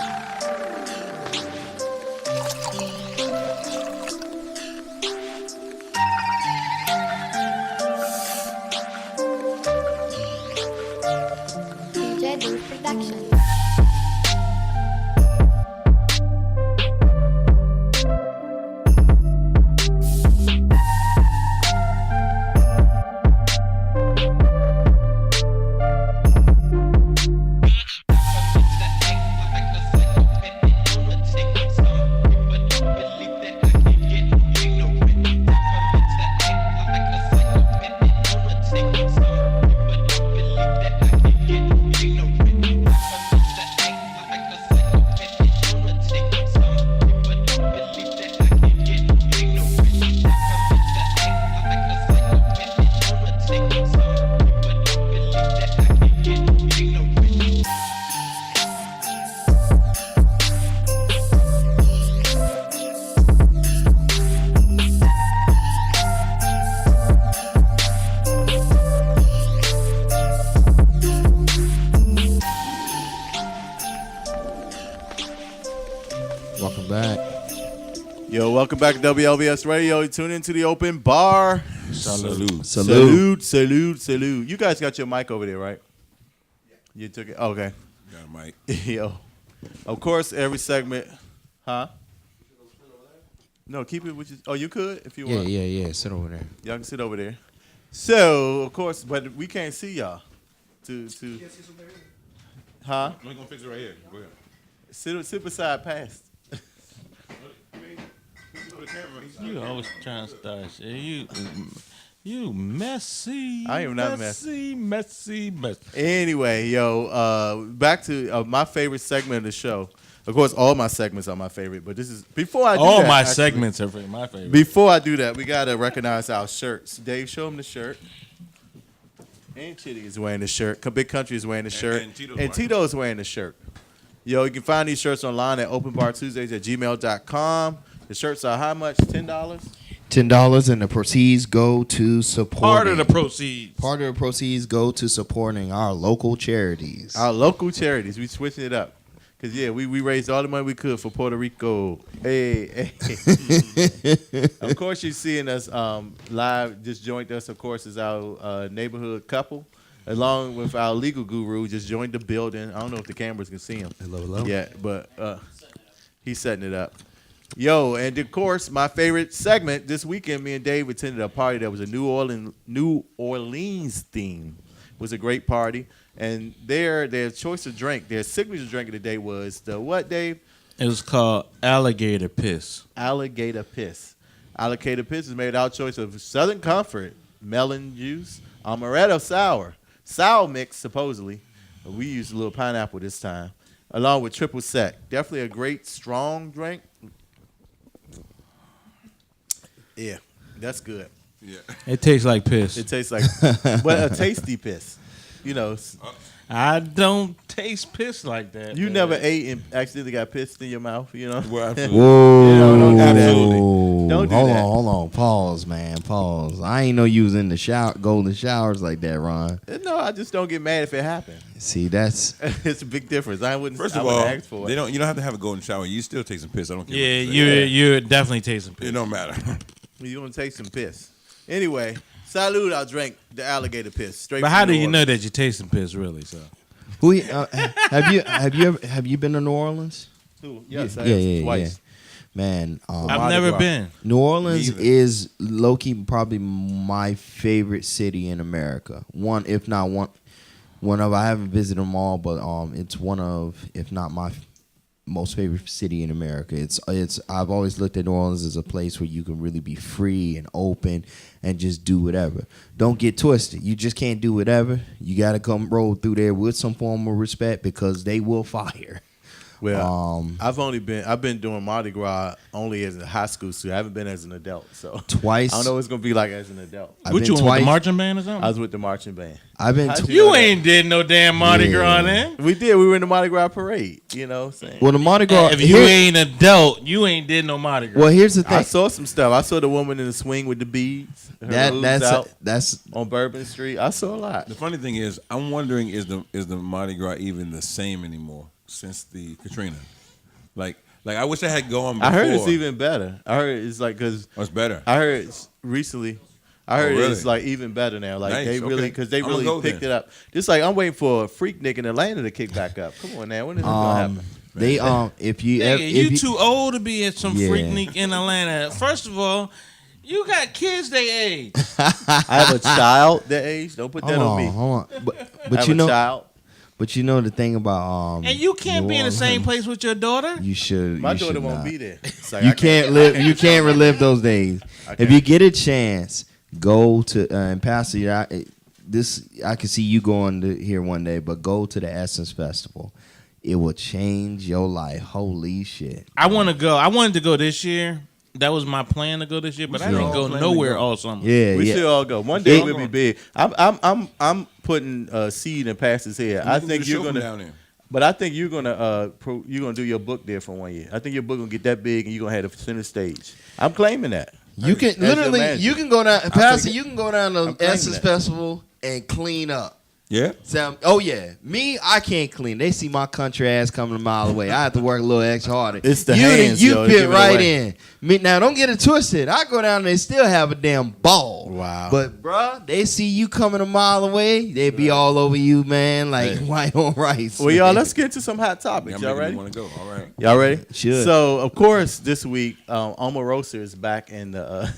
DJ Booth Production. Welcome back. Yo, welcome back to WLVS Radio. Tune into the open bar. Salute. Salute, salute, salute. You guys got your mic over there, right? You took it. Okay. Got a mic. Yo. Of course, every segment. Huh? No, keep it with you. Oh, you could if you want. Yeah. Sit over there. Y'all can sit over there. So, of course, but we can't see y'all. Huh? We're gonna fix it right here. Go ahead. Sit beside past. You always trying to start shit. You messy. I am not messy. Anyway, yo, back to my favorite segment of the show. Of course, all my segments are my favorite, but this is before I do all that, my actually, segments are my favorite. Before I do that, we gotta recognize our shirts. Dave, show them the shirt. And Chitty is wearing the shirt. Big Country is wearing the shirt. And Tito is wearing the shirt. Yo, you can find these shirts online at openbartuesdays@gmail.com. The shirts are how much? $10? $10, and the proceeds go to supporting. Part of the proceeds go to supporting our local charities. We switching it up. Because, yeah, we raised all the money we could for Puerto Rico. Hey. Of course, you're seeing us live. Just joined us, of course, is our neighborhood couple, along with our legal guru, just joined the building. I don't know if the cameras can see him. Hello. Yeah, but he's setting it up. Yo, and of course, my favorite segment this weekend, me and Dave attended a party that was a New Orleans theme. It was a great party. And their choice of drink, their signature drink of the day was the what, Dave? It was called alligator piss. Alligator piss. Alligator piss is made our choice of Southern Comfort, melon juice, amaretto sour mix, supposedly. We used a little pineapple this time, along with triple sec. Definitely a great, strong drink. Yeah, that's good. Yeah. It tastes like piss. It tastes like, but a tasty piss. You know, I don't taste piss like that. You never ate and accidentally got pissed in your mouth, you know? Well, absolutely. Whoa. You know, don't do that. Absolutely. Don't do Hold that. on. Pause, man. Pause. I ain't know you was in the shower, golden showers like that, Ron. No, I just don't get mad if it happens. See, that's It's a big difference. First of I wouldn't all, ask for it. you don't have to have a golden shower. You still take some piss. I don't care. Yeah, what you say. you're definitely tasting piss. It don't matter. You're going to take some piss. Anyway, salute, I drank the alligator piss. Straight But from how do New you know Orleans. that you're tasting piss, really? So who. Have you been to New Orleans? Yes, I Yeah, have twice. Man, I've never been. New Orleans Neither. is low-key probably my favorite city in America. One of I haven't visited them all, but it's one of, if not my most favorite city in America. It's I've always looked at New Orleans as a place where you can really be free and open and just do whatever. Don't get twisted. You just can't do whatever. You got to come roll through there with some form of respect because they will fire. Well, I've been doing Mardi Gras only as a high school student. I haven't been as an adult, so Twice. I don't know what it's gonna be like as an adult. I've what been you went with twice. the marching band or something? I was with the marching band. I've been. How'd You know that? ain't did no damn Mardi Gras then. We did. We were in the Mardi Gras parade. You know what I'm saying? Well, the Mardi Gras. If you ain't adult, you ain't did no Mardi Gras. Well, here's the thing. I saw some stuff. I saw the woman in the swing with the beads. Her hooves out That's on Bourbon Street. I saw a lot. The funny thing is, I'm wondering is the Mardi Gras even the same anymore since the Katrina? Like I wish I had gone before. I heard it's even better. I heard it's like because What's better? I heard it's recently. I heard really? it's like even better now. Like Nice, they really okay. because they I'm gonna really go picked then. it up. Just like I'm waiting for a Freaknik in Atlanta to kick back up. Come on now, when is it gonna happen? They if you Nigga, ever, you too old to be at some Yeah. Freaknik in Atlanta. First of all, you got kids they age. I have a child that age. Don't put that on me. Hold on. I But have you a know, child. but you know the thing about And you can't New be in the same Orleans, place with your daughter. You should. My you daughter should won't not. be there. It's like, You I can't live. You can't relive those days. I If can't. you get a chance, go to and Pastor. I can see you going to here one day, but go to the Essence Festival. It will change your life. Holy shit! I want to go. I wanted to go this year. That was my plan to go this year, but I should didn't all go plan to nowhere go. all summer. Yeah, We yeah. should all go. One day It- we'll be big. I'm putting seed in Pastor's head. I think you're gonna. down there. But I think you're gonna do your book there for 1 year. I think your book gonna get that big, and you're gonna have the center stage. I'm claiming that. You can As your literally. manager. You can go down, Pastor. taking- You can go down to I'm claiming Essence that. Festival and clean up. Yeah. Oh yeah, me, I can't clean. They see my country ass coming a mile away. I have to work a little extra harder. It's the you hands, you yo, fit give it right away. in. Me, now don't get it twisted. I go down there and still have a damn ball. Wow. But bruh, they see you coming a mile away, they be all over you, man, like white on rice. Well, y'all, let's get to some hot topics. Yeah, Y'all I'm ready? want to go. All right. Y'all ready? Should. So, of course, this week, Omarosa is back in the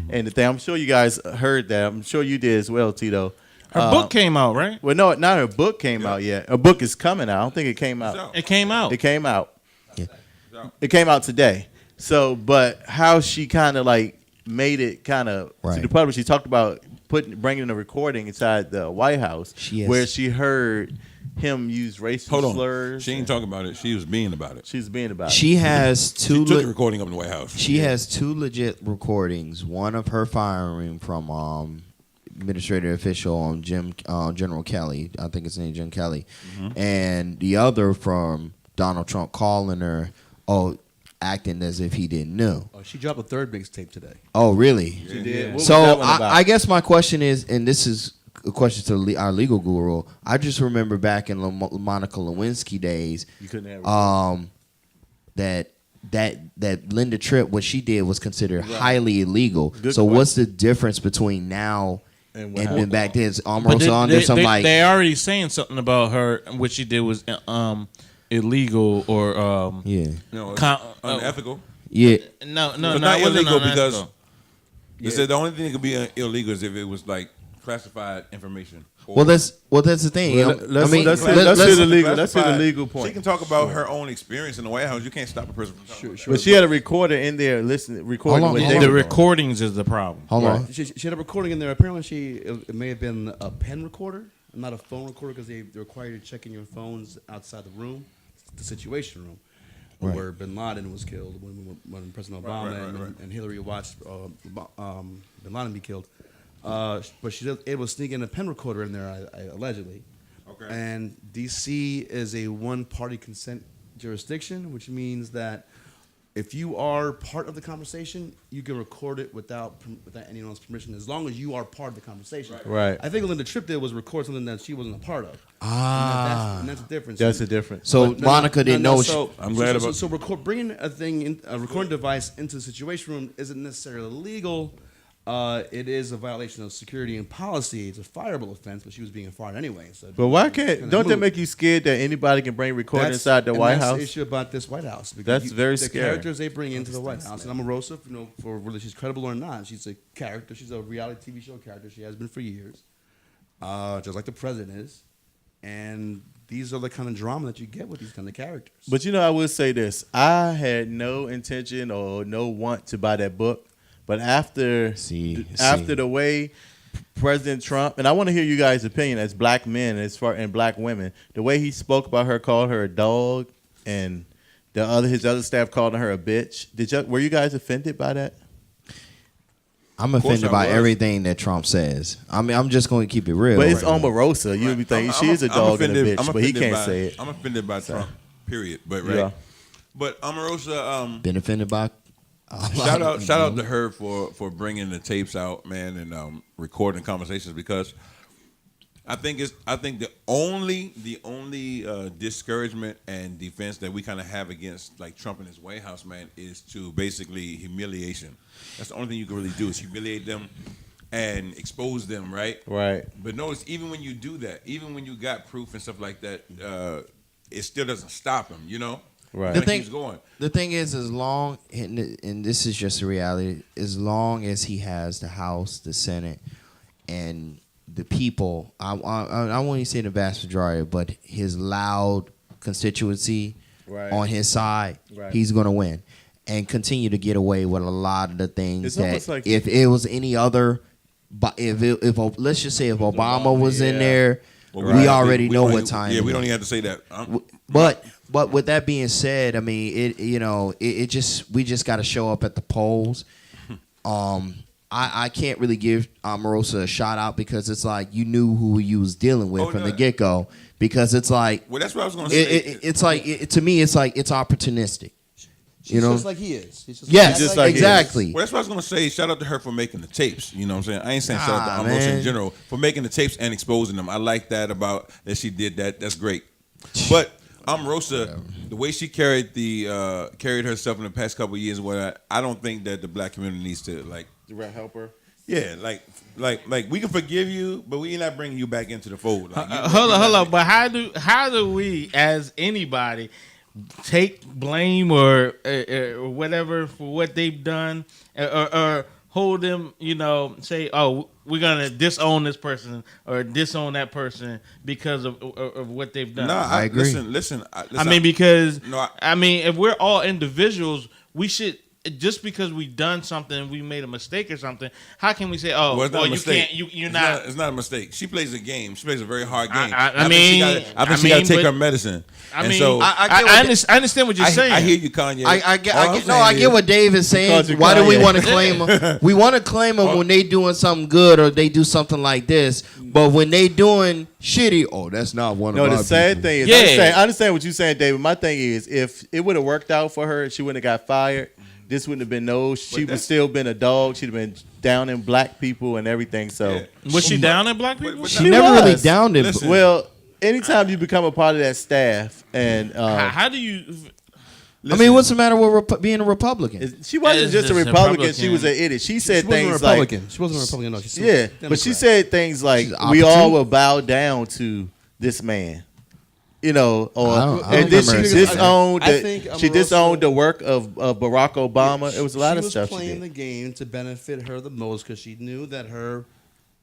in the thing. I'm sure you guys heard that. I'm sure you did as well, Tito. Her book came out, right? Well, no, not her book came out yet. Her book is coming out. I don't think it came out. It came out. It came out. It came out today. So, but how she kind of like made it kind of to the public. She talked about bringing a recording inside the White House where she heard him use racial slurs. She ain't talking about it. She was being about it. She's being about it. She has two. She took the recording up in the White House. She has two legit recordings. One of her firing from administrative official General Kelly. I think his name is Jim Kelly, and the other from Donald Trump calling her, acting as if he didn't know. Oh, she dropped a third mixtape today. Oh, really? She did. What was So that one about? I guess my question is, and this is a question to our legal guru. I just remember back in Monica Lewinsky days, you couldn't have that Linda Tripp, what she did was considered highly illegal. Good so question. what's the difference between now and then back then? Is But Omarosa under some like they already saying something about her. What she did was illegal or No, it's unethical. Yeah. No, It's not not illegal unethical. because they said the only thing that could be illegal is if it was like classified information. Well, that's the thing. Well, let's hear the legal point. She can talk about her own experience in the White House. You can't stop a person from talking. But she had a recorder in there recording. Hold on. The recordings is the problem. Hold on. She had a recording in there. Apparently, it may have been a pen recorder, not a phone recorder, because they require you to check in your phones outside the room, the Situation Room, where Bin Laden was killed when President Obama and Hillary watched Bin Laden be killed. But she was able to sneak in a pen recorder in there, allegedly. Okay. And D.C. is a one-party consent jurisdiction, which means that if you are part of the conversation, you can record it without anyone's permission, as long as you are part of the conversation. Right. I think what Linda Tripp did was record something that she wasn't a part of. And that's a difference. That's the difference. So Monica didn't know. I'm glad about. So bringing a recording device into the Situation Room isn't necessarily illegal. It is a violation of security and policy. It's a fireable offense, but she was being fired anyway. So But why don't that make you scared that anybody can bring recording inside the White That's House? the issue about this White House. That's very the scary. characters they bring into the White House, and Omarosa, for whether she's credible or not, she's a character. She's a reality TV show character. She has been for years, just like the president is. And these are the kind of drama that you get with these kind of characters. But I will say this: I had no intention or no want to buy that book. But after the way President Trump, and I want to hear you guys' opinion as black men and black women, the way he spoke about her, called her a dog, and his other staff called her a bitch. Were you guys offended by that? I'm offended by everything that Trump says. I mean, I'm just going to keep it real. But it's Omarosa. You'll be thinking she is a dog and a bitch, but he can't say it. I'm offended by Trump. Period. But right. Yeah. But Omarosa, been offended by. Shout out to her for bringing the tapes out, man, and recording conversations, because I think the only discouragement and defense that we kind of have against like Trump and his White House, man, is to basically humiliation. That's the only thing you can really do is humiliate them and expose them, right? Right. But notice, even when you do that, even when you got proof and stuff like that, it still doesn't stop him, Right. The thing is, as long, and this is just a reality, as long as he has the House, the Senate, and the people, I won't even say the vast majority, but his loud constituency on his side, he's going to win and continue to get away with a lot of the things that like if it was any other, if let's just say if Obama was in there, we already know what time. Yeah, we don't even have to say that. But with that being said, I mean, we just got to show up at the polls. I can't really give Omarosa a shout out because it's like you knew who you was dealing with from the get go. Because it's like, well, that's what I was going to say. To me, it's like it's opportunistic. She's You know, just like he is. He's just yes, just like he is. exactly. Well, that's what I was gonna say. Shout out to her for making the tapes. You know what I'm saying? I ain't saying shout out to Omarosa man. in general for making the tapes and exposing them. I like that about that she did that. That's great. But Omarosa, the way she carried herself in the past couple of years, I don't think that the black community needs to like help her. Yeah, like we can forgive you, but we're not bringing you back into the fold. Like, Hold on. But how do we, as anybody, take blame or whatever for what they've done, or hold them? Say, oh, we're gonna disown this person or disown that person because of what they've done. No, I agree. Listen. I mean, because if we're all individuals, we should. Just because we done something, we made a mistake or something. How can we say, "Oh, well, it's not a you mistake. can't"? You're it's not. It's not a mistake. She plays a game. She plays a very hard game. I mean, I think she got to take her medicine. I mean, so I understand what you're saying. I hear you, Kanye. I get what Dave is saying. Why do we want to claim them? We want to claim them when they doing something good or they do something like this. But when they doing shitty, that's not one of our No, the sad people. thing is, I understand what you're saying, David. My thing is, if it would have worked out for her, she wouldn't have got fired. This wouldn't have been she would still been a dog. She'd have been down in black people and everything. So was she down in black people? She never really downed it. Well, anytime you become a part of that staff, and how do you? I mean, what's the matter with being a Republican? She wasn't just a Republican. She was an idiot. She said things like she wasn't a Republican. No, she's but she said things like we all will bow down to this man. And then she disowned the work of Barack Obama. It was a lot of stuff. She was playing the game to benefit her the most because she knew that her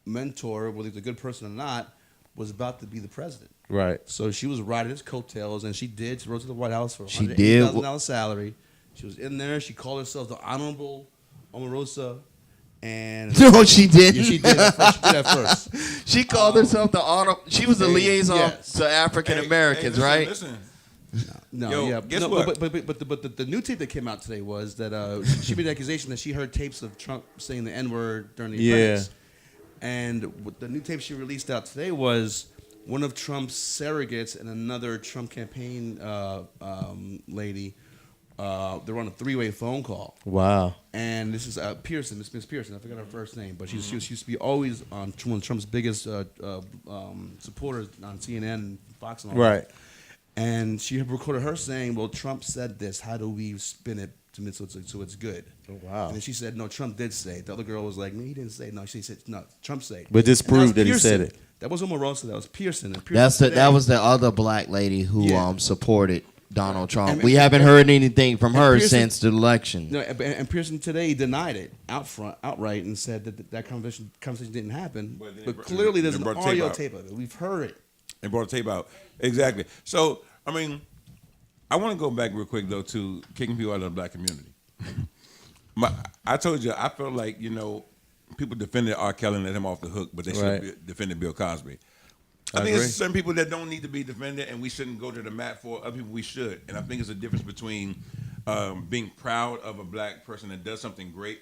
mentor, whether he was a good person or not, was about to be the president. Right. So she was riding his coattails, and she rose to the White House for $180,000 salary. She was in there. She called herself the Honorable Omarosa. And no, she didn't. Yeah, she did at first. She called herself the honor. She was the liaison to African Americans, right? Listen. No, guess what? But the new tape that came out today was that she made the accusation that she heard tapes of Trump saying the N-word during the Apprentice. And the new tape she released out today was one of Trump's surrogates and another Trump campaign lady. They were on a three-way phone call. Wow. And this is Pearson, Miss Pearson. I forgot her first name, but she used to be always on one of Trump's biggest supporters on CNN and Fox and all right. that. And she recorded her saying, well, Trump said this. How do we spin it so it's good? Oh, wow. And then she said, no, Trump did say it. The other girl was like, no, he didn't say it. No, she said, no, Trump said it. But this proved that he said it. That was Omarosa. That was Pearson. And Pearson that was the other black lady who supported Donald Trump. And we haven't heard anything from her since the election. No, and Pearson today denied it outright and said that conversation didn't happen. But clearly there's an audio tape of it. We've heard it. They brought a tape out. Exactly. So, I mean, I want to go back real quick, though, to kicking people out of the black community. I told you, I felt like, people defended R. Kelly and let him off the hook, but they should have defended Bill Cosby. I think there's certain people that don't need to be defended, and we shouldn't go to the mat for. Other people we should. And I think it's a difference between being proud of a black person that does something great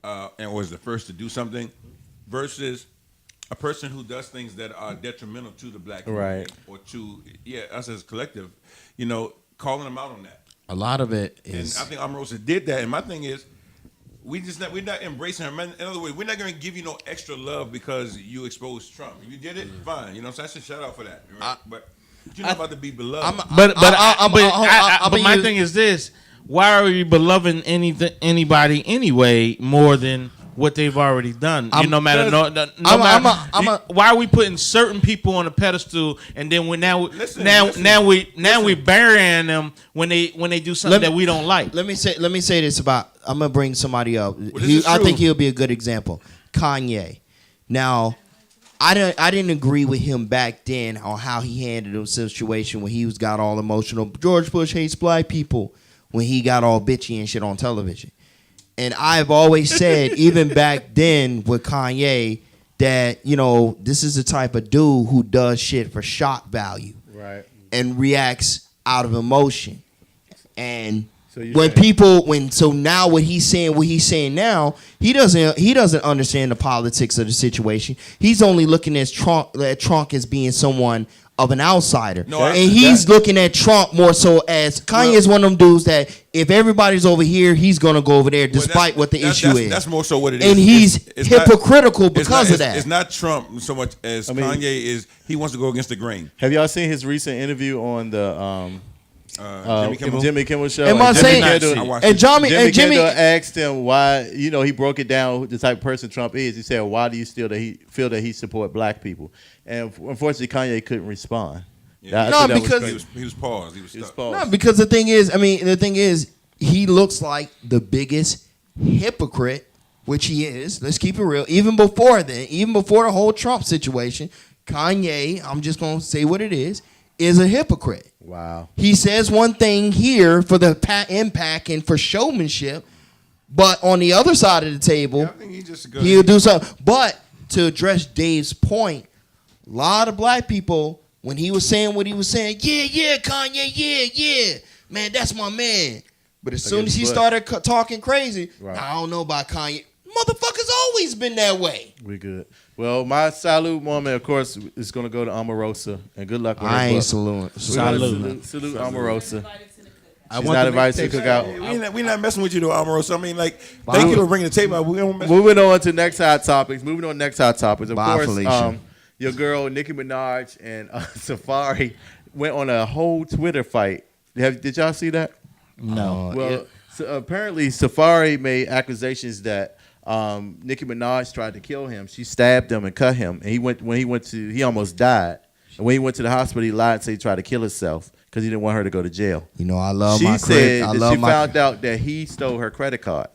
and was the first to do something versus a person who does things that are detrimental to the black community or to us as a collective, calling them out on that. A lot of it is. And I think Omarosa did that. And my thing is, we're not embracing her. In other words, we're not going to give you no extra love because you exposed Trump. If you did it, fine. So I should shout out for that. Right? But you're not about to be beloved. But my thing is this: why are you beloving anybody anyway more than what they've already done? Why are we putting certain people on a pedestal and then now we burying them when they do something that we don't like? Let me say this about. I'm gonna bring somebody up. I think he'll be a good example. Kanye. Now, I didn't agree with him back then on how he handled the situation when he got all emotional. George Bush hates black people when he got all bitchy and shit on television. And I've always said, even back then with Kanye, that, this is the type of dude who does shit for shock value. Right. And reacts out of emotion. And so now what he's saying now, he doesn't understand the politics of the situation. He's only looking at Trump as being someone of an outsider. No, and he's looking at Trump more so as Kanye is one of them dudes that if everybody's over here, he's gonna go over there despite what the issue is. That's more so what it is. And he's it's hypocritical not, because of that. It's not Trump so much as Kanye is. He wants to go against the grain. Have y'all seen his recent interview on the Jimmy Kimmel show? Am I saying? And Jimmy Kimmel asked him why, he broke it down the type of person Trump is. He said, "Why do you feel that he support black people?" And unfortunately, Kanye couldn't respond. Yeah. No, because he was paused. He was stuck. No, because the thing is, he looks like the biggest hypocrite, which he is. Let's keep it real. Even before the whole Trump situation, Kanye, I'm just gonna say what it is a hypocrite. Wow. He says one thing here for the impact and for showmanship, but on the other side of the table, I think he'll do something. But to address Dave's point, a lot of black people, when he was saying what he was saying, yeah, Kanye, yeah, man, that's my man. But as soon as he started talking crazy, right. I don't know about Kanye. Motherfucker's always been that way. We good. Well, my salute moment, of course, is going to go to Omarosa. And good luck with her. I ain't salute Omarosa. She's not invited to the cookout. We're not messing with you, though, Omarosa. I mean, thank you for bringing the tape out. Moving on to next hot topics. Of course, your girl, Nicki Minaj and Safari went on a whole Twitter fight. Did y'all see that? No. Well, so apparently Safari made accusations that Nicki Minaj tried to kill him. She stabbed him and cut him. And he almost died. And when he went to the hospital, he lied and said he tried to kill himself because he didn't want her to go to jail. I love she my said that she found out that he stole her credit card.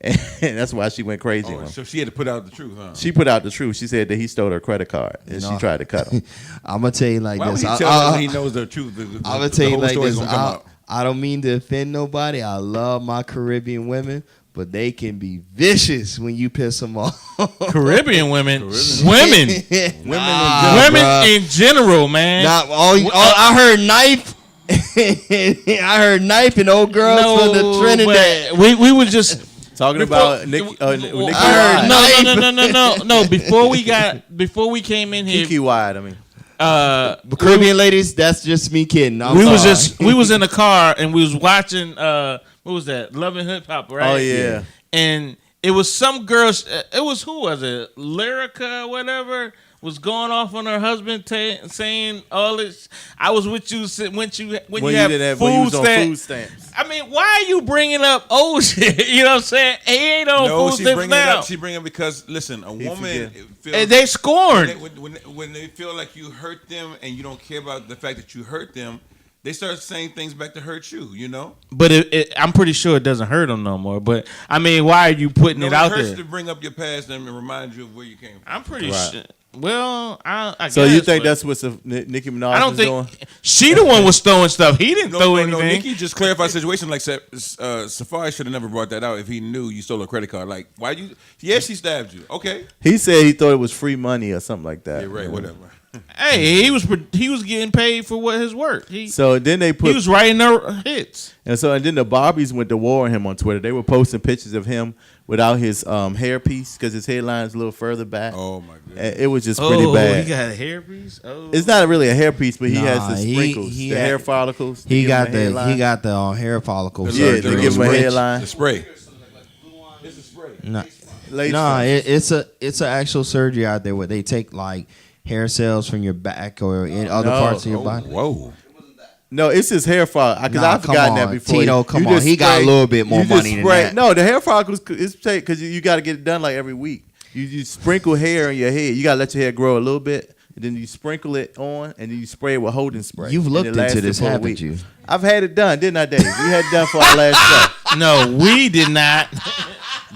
And that's why she went crazy on him. So she had to put out the truth, huh? She put out the truth. She said that he stole her credit card, and she tried to cut him. I'm going to tell you like why this. Would he tell him he knows the truth? I'm going to tell you like this. I don't mean to offend nobody. I love my Caribbean women, but they can be vicious when you piss them off. Caribbean women? Women in general, man. I heard knife. I heard knife and old girls from the Trinidad. We were just talking about Nicki. No. Before we came in here, Kiki Wide. I mean, Caribbean ladies. That's just me kidding. We was in the car and we was watching. What was that? Love and Hip Hop, right? Oh yeah. And it was some girls. It was who was it? Lyrica, whatever. Was going off on her husband saying all this. I was with you when you had food stamps. I mean, why are you bringing up old shit? You know what I'm saying? He ain't on food stamps now. She bring it because listen, a woman feels they scorned when they feel like you hurt them and you don't care about the fact that you hurt them. They start saying things back to hurt you, But I'm pretty sure it doesn't hurt them no more. But I mean, why are you putting it out there? It hurts to bring up your past and remind you of where you came from. I'm pretty sure. Well, I guess. So you think that's what Nicki Minaj is doing? She the one was throwing stuff. He didn't throw anything. No, Nicki just clarified the situation. Like Safari should have never brought that out if he knew you stole a credit card. Like, why you? Yes, she stabbed you. Okay. He said he thought it was free money or something like that. Yeah, right. Whatever. Hey, he was getting paid for his work. So then he was writing their hits. And then the Barbies went to war on him on Twitter. They were posting pictures of him without his hairpiece because his hairline's a little further back. Oh my goodness! It was just pretty bad. He got a hairpiece. Oh, it's not really a hairpiece, but he has the sprinkles, the hair follicles. He got the hair follicles. Yeah, they give him a hairline. The spray. It's a spray. No, it's an actual surgery out there where they take like hair cells from your back or in other parts of your body. Whoa. No, it's his hair follicle. Because I've forgotten that before. Tito, come on. He got a little bit more money than that. No, the hair follicles is because you got to get it done like every week. You sprinkle hair in your head. You got to let your hair grow a little bit. And then you sprinkle it on, and then you spray it with holding spray. You've looked into this, haven't you? I've had it done, didn't I, Dave? We had it done for our last show. No, we did not. You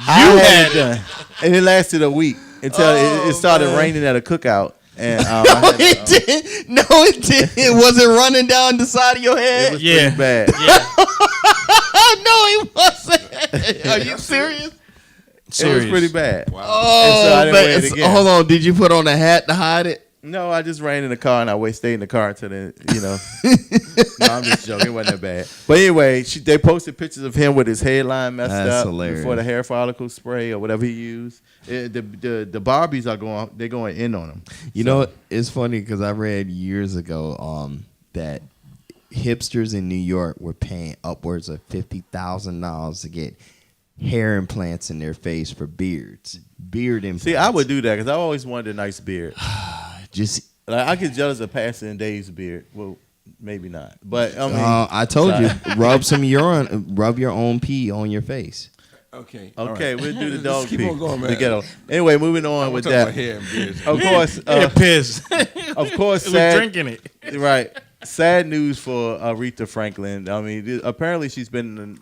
had it done. And it lasted a week until it started raining at a cookout. And it didn't. No, it didn't. Was it running down the side of your head? It was pretty bad. Yeah. No, it wasn't. Are you serious? It was pretty bad. Wow. Oh, hold on. Did you put on a hat to hide it? No, I just ran in the car and I stayed in the car until then, No, I'm just joking. It wasn't that bad. But anyway, they posted pictures of him with his hairline messed That's up hilarious. before the hair follicle spray or whatever he used. The Barbies they're going in on him. You know, it's funny because I read years ago that hipsters in New York were paying upwards of $50,000 to get hair implants in their face for beard implants. See, I would do that because I always wanted a nice beard. Just like, I get jealous of Passing Dave's beard. Well, maybe not, but I mean, I told you, rub some urine, rub your own pee on your face. Okay. Okay, right. we'll do the dog keep pee. on going, man. The ghetto. Anyway, moving on with that. About hair and beards. Of course, piss. Of course, We're drinking it. Right. Sad news for Aretha Franklin. I mean, apparently she's been.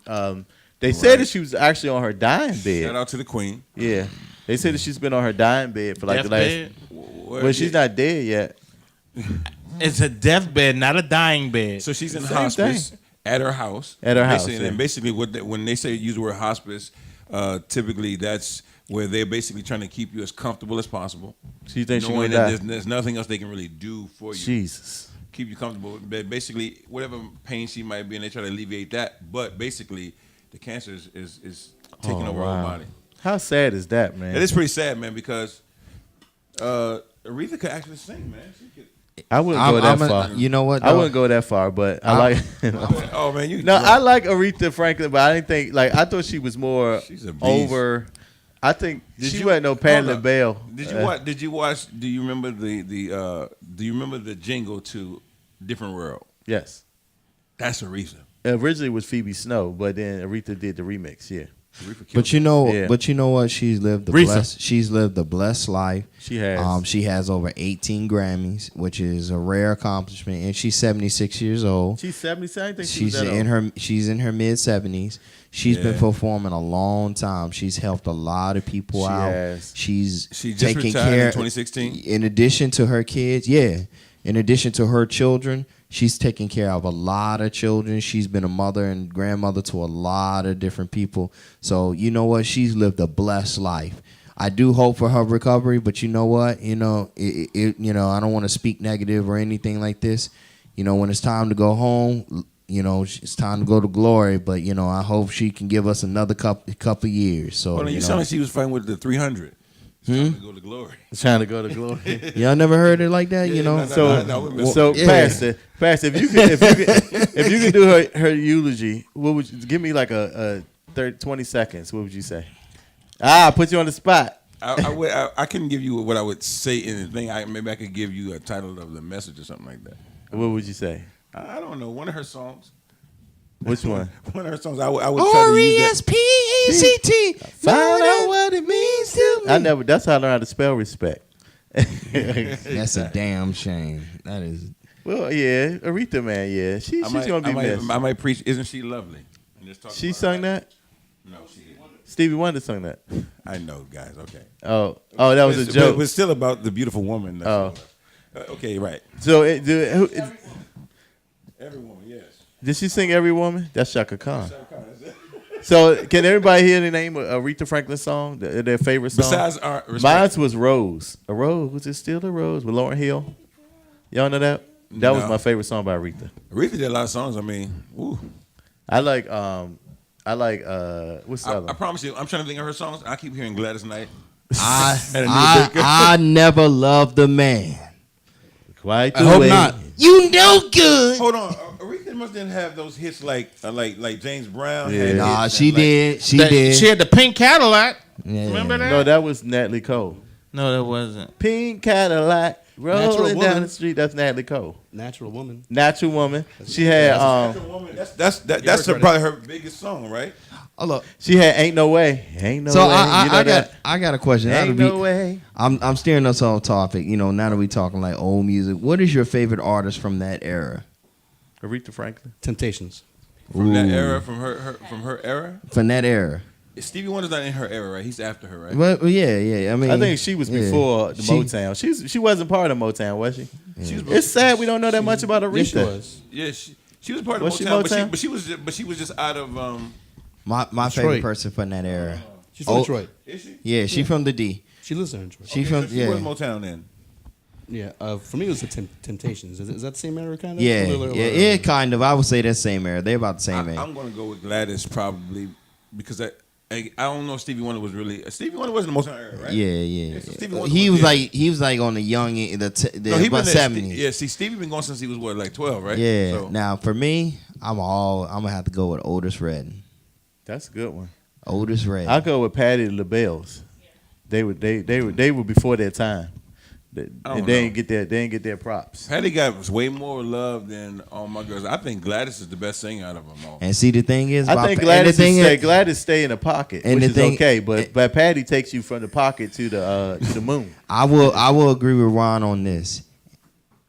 They said that she was actually on her dying bed. Shout out to the Queen. Yeah, they said that she's been on her dying bed for like the last. Well, she's not dead yet. It's a deathbed, not a dying bed. So she's in Same hospice thing. at her house. At her house, Basically, yeah. And basically, when they say use the word hospice, typically that's where they're basically trying to keep you as comfortable as possible. So you think she knowing gonna that die? there's nothing else they can really do for you. Jesus. Keep you comfortable. But basically, whatever pain she might be in, they try to alleviate that. But basically, the cancer is taking over her body. How sad is that, man? It is pretty sad, man, because Aretha could actually sing, man. She could. I wouldn't go that far. You know what? I though? wouldn't go that far, but I like. Oh man, you. No, I like Aretha Franklin, but I didn't think I thought she was more She's a beast. over. I think Did she you- wasn't no hold Patti up. LaBelle. Did you watch? Did you watch? Do you remember Do you remember the jingle to "Different World"? Yes. That's Aretha. Originally it was Phoebe Snow, but then Aretha did the remix. Yeah. Aretha killed But you know what? She's lived a blessed life. She has. She has over 18 Grammys, which is a rare accomplishment, and she's 76 years old. She's 77. I think She's in her mid 70s. She's been Yeah. performing a long time. She's helped a lot of people She out. has. She just taking retired care in 2016. In addition to her kids, in addition to her children, she's taken care of a lot of children. She's been a mother and grandmother to a lot of different people. So you know what? She's lived a blessed life. I do hope for her recovery, but you know what? I don't want to speak negative or anything like this. When it's time to go home, it's time to go to glory. But I hope she can give us another couple years. So Hold on, you sound like she was fighting with the 300. Trying to go to glory. Trying to go to glory. Y'all never heard it like that, Pastor, if you could do her eulogy, what would you give me like a 20 seconds? What would you say? I put you on the spot. I couldn't give you what I would say in the thing. Maybe I could give you a title of the message or something like that. What would you say? I don't know. One of her songs. Which one? One of her songs. I would try to use that. RESPECT. Find out what it means to me. That's how I learned how to spell respect. That's a damn shame. That is. Well, yeah, Aretha, man, yeah, she's gonna be missed. I might preach. Isn't she lovely? And just talk She about sung that. No, she didn't. Stevie Wonder sung that. I know, guys. Okay. Oh, that was a But joke. it was still about the beautiful woman. That's okay, right. So, Every woman, yes. did she sing Every Woman? That's Shaka Khan. So, can everybody hear the name of Aretha Franklin song? Their favorite song? Besides our respect. Mine was Rose. A Rose, was it still a Rose with Lauryn Hill? Y'all know that? That was No. my favorite song by Aretha. Aretha did a lot of songs. I mean, woo. I like what's the other? I promise you, I'm trying to think of her songs. I keep hearing Gladys Knight. I never loved a man. Quite I hope not. You know good. Hold on, Aretha must didn't have those hits like James Brown. Yeah. Had Nah, hits she and, like, did. She did. She had the pink Cadillac. Yeah. Remember that? No, that was Natalie Cole. No, that wasn't. Pink Cadillac rolling down Woman. the street. That's Natalie Cole. Natural Woman. Natural Woman. She had That's probably her biggest song, right? Oh, look. she had Ain't No Way. Ain't no So way. You know I got a question. Ain't no way. I'm steering us off topic. Now that we talking like old music, what is your favorite artist from that era? Aretha Franklin. Temptations. From that Ooh. era, from her era. From that era. Stevie Wonder's not in her era, right? He's after her, right? Well, yeah. I mean, I think she was yeah. before the Motown. She wasn't part of Motown, was she? She was It's sad we don't know that much about Aretha. Yes, she was. Yeah, she was part of Was she Motown, Motown? but she was just out of my favorite Detroit. person from that era. She's from Detroit. Is she? Yeah, she from the D. She lives there in Detroit. She from So she was Motown then. Yeah, for me it was the Temptations. Is that the same era kind of? Yeah, yeah, kind of. I would say that same era. They're about the same age. I'm gonna go with Gladys probably because I don't know if Stevie Wonder was really Stevie Wonder wasn't the most era, right? Yeah. So Stevie Wonder He was like on the young end, no, he about been 70s. Yeah, see, Stevie been going since he was what, like 12, right? Yeah. So, Now for me, I'm gonna have to go with Otis Redding. That's a good one. Otis Redding. I'll go with Patti LaBelle's. They were before their time. They didn't get their props. Patty got way more love than all my girls. I think Gladys is the best singer out of them all. And see, the thing is, I think Gladys stay in the pocket, which is okay. But Patty takes you from the pocket to the moon. I will agree with Ron on this.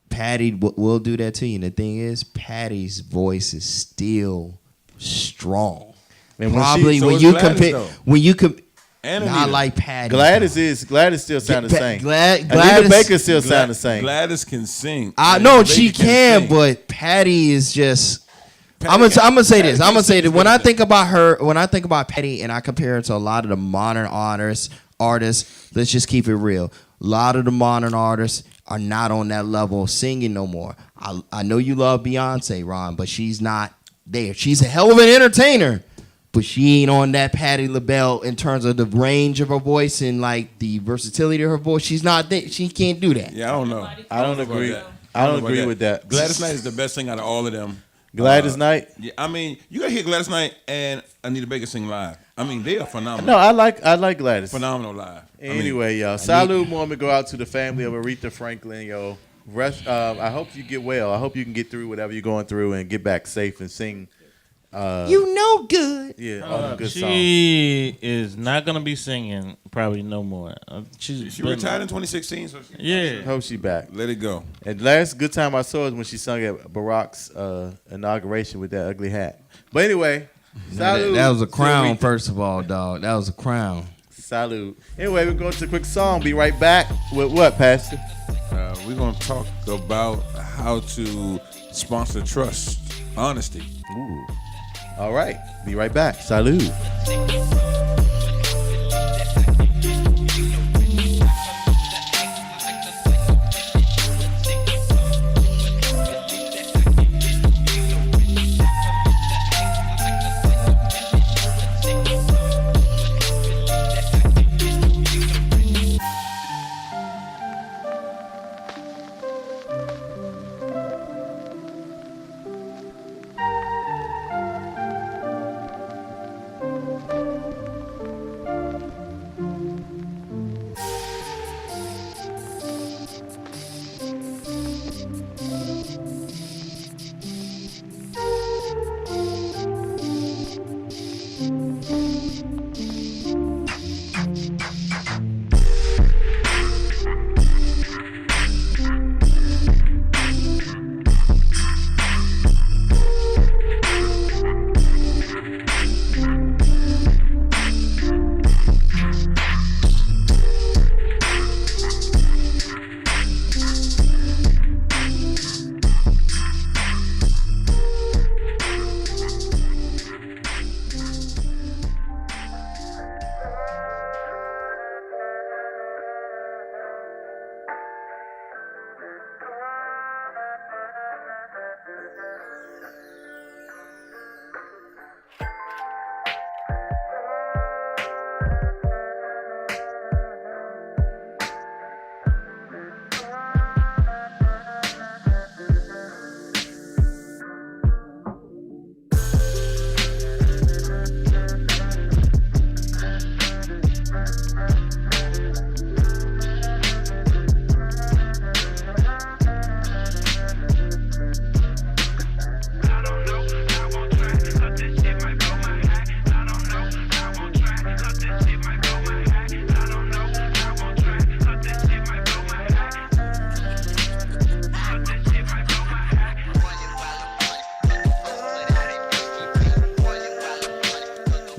Patty will do that to you. And the thing is, Patty's voice is still strong. And probably when you compare. And not like Patty. Gladys still sound the same. Gladys Anita Baker still sound the same. Gladys can sing. I know she can, but Patty is just. I'm gonna say this. When I think about her, when I think about Patty, and I compare her to a lot of the modern artists, let's just keep it real. A lot of the modern artists are not on that level of singing no more. I know you love Beyonce, Ron, but she's not there. She's a hell of an entertainer. But she ain't on that Patti LaBelle in terms of the range of her voice and like the versatility of her voice. She's not there. She can't do that. Yeah, I don't know. I don't agree. I don't agree with that. Gladys Knight is the best singer out of all of them. Gladys Knight? Yeah, I mean, you gotta hear Gladys Knight and Anita Baker sing live. I mean, they are phenomenal. No, I like Gladys. Phenomenal live. Anyway, y'all. Salute moment go out to the family of Aretha Franklin, yo. I hope you get well. I hope you can get through whatever you're going through and get back safe and sing. You know good. Yeah, all the good songs. She is not gonna be singing probably no more. She retired in 2016. So hope she back. Let it go. And last good time I saw is when she sung at Barack's inauguration with that ugly hat. But anyway, salute. That was a crown, first of all, dog. That was a crown. Salute. Anyway, we're going to a quick song. Be right back with what, Pastor? We're gonna talk about how to sponsor trust, honesty. Ooh. All right. Be right back. Salute.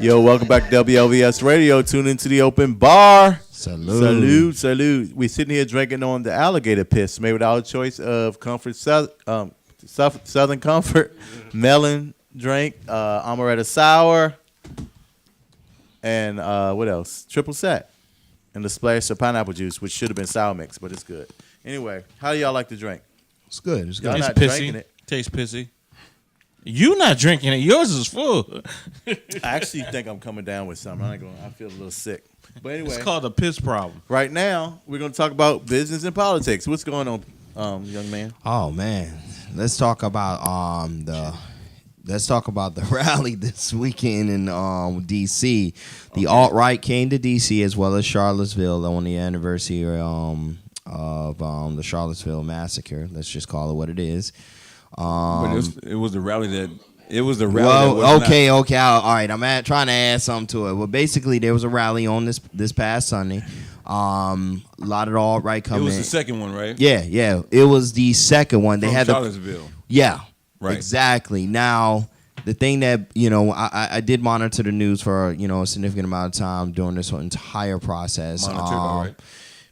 Yo, welcome back to WLVS Radio. Tune into the open bar. Salute. We sitting here drinking on the alligator piss made with our choice of comfort, Southern Comfort, melon drink, amaretto sour, and what else? Triple sec. And the splash of pineapple juice, which should have been sour mix, but it's good. Anyway, how do y'all like to drink? It's good. It's Y'all good. not Tastes drinking pissy. it. Tastes pissy. You not drinking it. Yours is full. I actually think I'm coming down with something. I feel a little sick. But anyway, It's called a piss problem. right now we're gonna talk about business and politics. What's going on, young man? Oh man, let's talk about the rally this weekend in D.C. The alt-right came to D.C. as well as Charlottesville on the anniversary of the Charlottesville massacre. Let's just call it what it is. But it was the rally that. It was the rally. Well, that was okay. All right. I'm trying to add something to it. Well, basically, there was a rally on this past Sunday. A lot of the alt-right coming. It was the second one, right? Yeah. It was the second one. They From had Charlottesville. Yeah. Right. Exactly. Now, the thing that I did monitor the news for a significant amount of time during this entire process. Monitored, all right.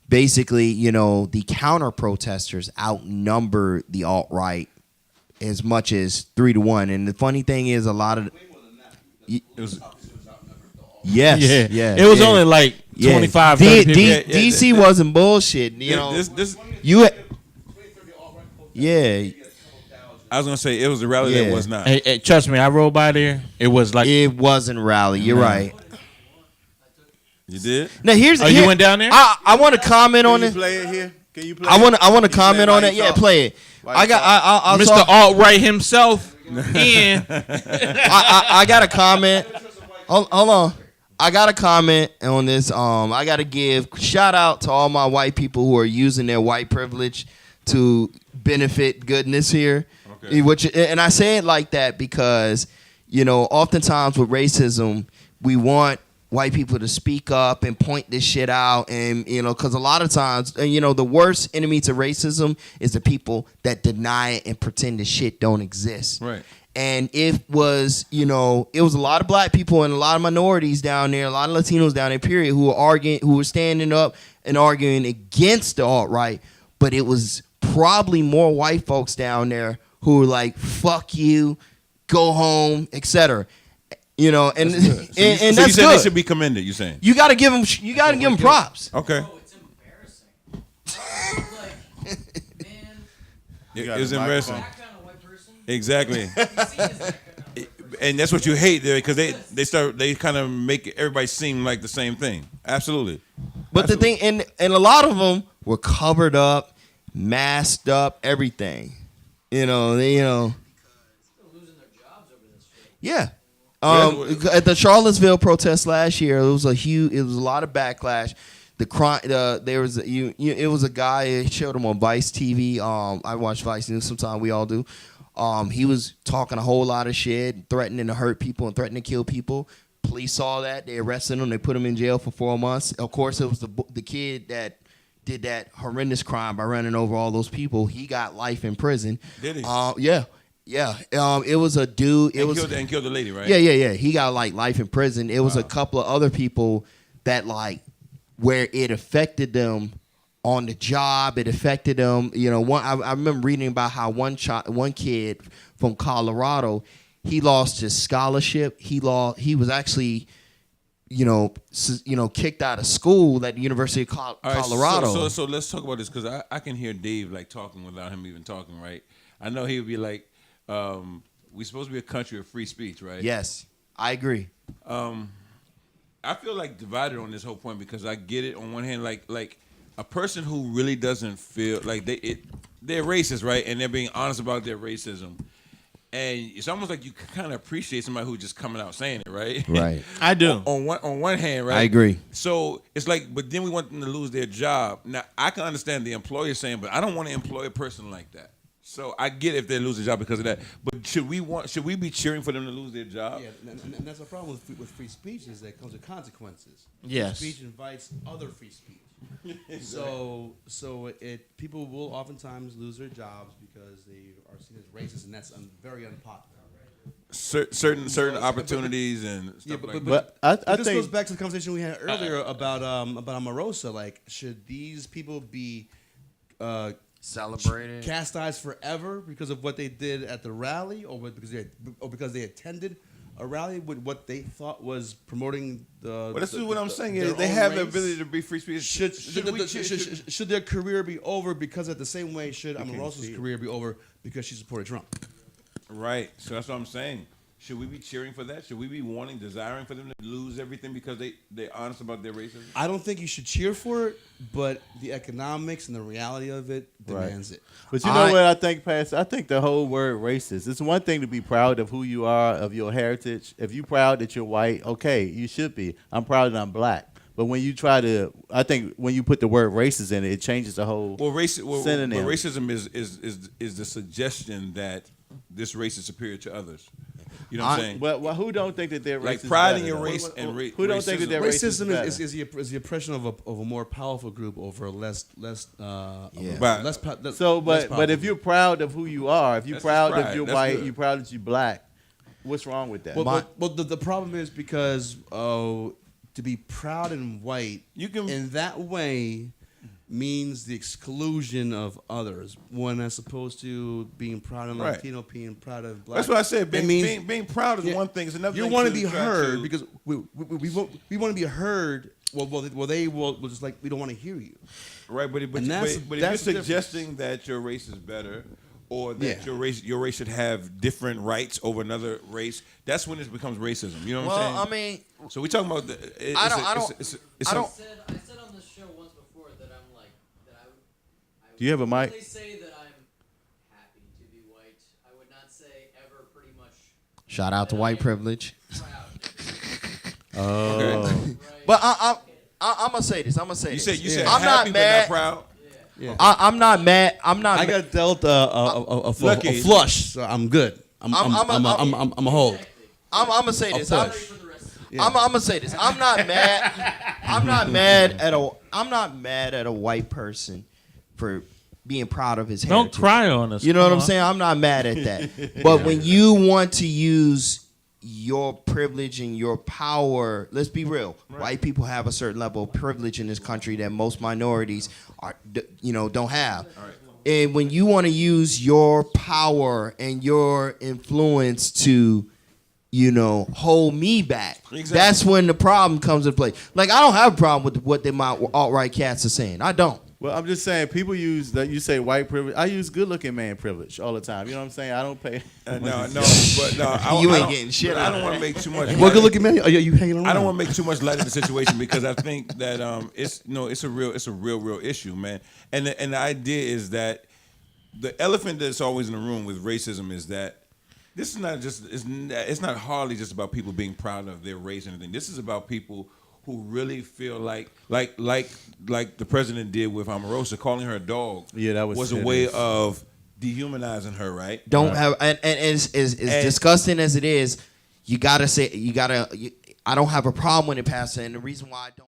Basically, the counter protesters outnumber the alt-right as much as 3-1. And the funny thing is, a lot of It was. yes, yeah. It was only like 25, 30 people. DC wasn't bullshit. Yeah. I was gonna say it was the rally that was not. Hey, trust me, I rode by there. It was like It wasn't rally. You're right. You did? Now you went down there? I want to comment on Can you it. play it here? Can you play? I want to Can you comment play on while it. you Yeah, talk? play it. While you I got. talk. I'll Mr. talk. Alt-Right himself. And I got a comment. Hold on. I got a comment on this. I got to give shout out to all my white people who are using their white privilege to benefit goodness here. Okay. And I say it like that because, oftentimes with racism, we want white people to speak up and point this shit out. And, because a lot of times, the worst enemy to racism is the people that deny it and pretend the shit don't exist. Right. And it was a lot of black people and a lot of minorities down there, a lot of Latinos down there, period, who were standing up and arguing against the alt-right. But it was probably more white folks down there who were like, fuck you, go home, etc. And So and you that's said good. they should be commended. You saying? You got to give them props. Okay. You It got was a embarrassing. microphone. Exactly. And that's what you hate there because they kind of make everybody seem like the same thing. Absolutely. But the thing, and a lot of them were covered up, masked up, everything. Yeah. At the Charlottesville protest last year, it was a lot of backlash. The crime, it was a guy. It showed him on Vice TV. I watch Vice News sometimes. We all do. He was talking a whole lot of shit, threatening to hurt people and threatening to kill people. Police saw that. They arrested him. They put him in jail for 4 months. Of course, it was the kid that did that horrendous crime by running over all those people. He got life in prison. Did he? Yeah. It was a dude. And killed the lady, right? Yeah. He got like life in prison. It was a couple of other people that where it affected them on the job. It affected them. I remember reading about how one kid from Colorado, he lost his scholarship. He was actually, kicked out of school at the University of Colorado. All right, so let's talk about this because I can hear Dave talking without him even talking, right? I know he would be like, we're supposed to be a country of free speech, right? Yes, I agree. I feel divided on this whole point because I get it on one hand, like a person who really doesn't feel like they're racist, right? And they're being honest about their racism. And it's almost like you kind of appreciate somebody who's just coming out saying it, right? Right. I do. On one hand, right? I agree. So it's but then we want them to lose their job. Now I can understand the employer saying, but I don't want to employ a person like that. So I get if they lose their job because of that. But should we be cheering for them to lose their job? Yeah, and that's the problem with free speech is that it comes with consequences. Yes. Free speech invites other free speech. So people will oftentimes lose their jobs because they are seen as racist, and that's very unpopular. Certain opportunities and stuff But I this think goes back to the conversation we had earlier about Omarosa. Like, should these people be Celebrated, chastised forever because of what they did at the rally, or because they attended a rally with what they thought was promoting the. Well, this is what I'm saying. their Is they own have the race. ability to be free speech. Should their career be over because at the same way should Omarosa's career be over because she supported Trump? Right. So that's what I'm saying. Should we be cheering for that? Should we be desiring for them to lose everything because they're honest about their racism? I don't think you should cheer for it, but the economics and the reality of it demands it. But you know what I think, Pastor? I think the whole word racist. It's one thing to be proud of who you are, of your heritage. If you're proud that you're white, okay, you should be. I'm proud that I'm black. But when you try to, I think when you put the word racist in it, it changes the whole synonym. Racism is the suggestion that this race is superior to others. You know what I'm saying? Well, who don't think that they're racist? Like pride in your race and who don't think that they're racism racist? is the oppression of a more powerful group over a less But if you're proud of who you are, if you're proud that you're white, you're proud that you're black, what's wrong with that? Well, the problem is because to be proud and white in that way means the exclusion of others, when as opposed to being proud of Latino, being proud of black. That's what I said. Being proud is one thing. It's another thing. You want to be heard because we want to be heard. Well, they will just like we don't want to hear you. Right, but if you're suggesting that your race is better, or that your race should have different rights over another race, that's when it becomes racism. You know what I'm saying? Well, I mean, so we're talking about I don't. I said on this show once before that I'm like that I Do you have a mic? Only say that I'm happy to be white. I would not say ever pretty much. Shout out to white privilege. Oh. But I'm gonna say this. You said I'm happy not mad. but not proud. Yeah. I'm not mad. I got dealt a flush, so I'm good. I'm a hold. I'm gonna say this. I'm gonna say this. I'm not mad. I'm not mad at a white person for being proud of his heritage. Don't cry on us. You know what I'm saying? I'm not mad at that. But when you want to use your privilege and your power, let's be real. White people have a certain level of privilege in this country that most minorities don't have. And when you want to use your power and your influence to hold me back. Exactly. That's when the problem comes into play. Like, I don't have a problem with what my alt-right cats are saying. I don't. Well, I'm just saying, people use that. You say white privilege. I use good-looking man privilege all the time. You know what I'm saying? I don't pay. No. You ain't getting shit. I don't want to make too much. What good-looking man? Are you hanging around? I don't want to make too much light of the situation because I think that it's a real issue, man. And the idea is that the elephant that's always in the room with racism is that this is not just it's not hardly just about people being proud of their race or anything. This is about people who really feel like the president did with Omarosa, calling her a dog. Yeah, that was a way of dehumanizing her, right? Don't have and as disgusting as it is, I don't have a problem with it, Pastor, and the reason why I don't.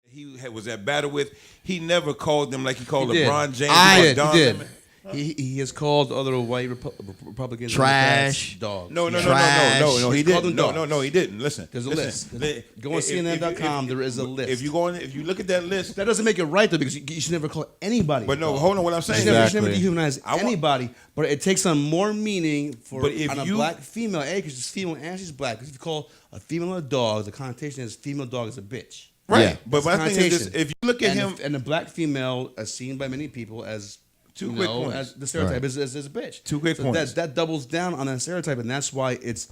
He was at battle with. He never called them like he called He LeBron did. James. He Don did. Lemon. He has called other white Republicans trash dogs. No, he He's called didn't. them dogs. No, he didn't. Listen, There's a list. Go on CNN.com. There is a list. If you look at that list, that doesn't make it right though, because you should never call anybody. But no, hold on. What I'm saying, you should never dehumanize anybody. But it takes on more meaning for a black female. Because she's female and she's black. Because if you call a female a dog, the connotation is female dog is a bitch. Right. Yeah. But my thing is this: if you look at him, and the black female is seen by many people as two quick points. As the stereotype is a bitch. Two quick points. That doubles down on that stereotype, and that's why it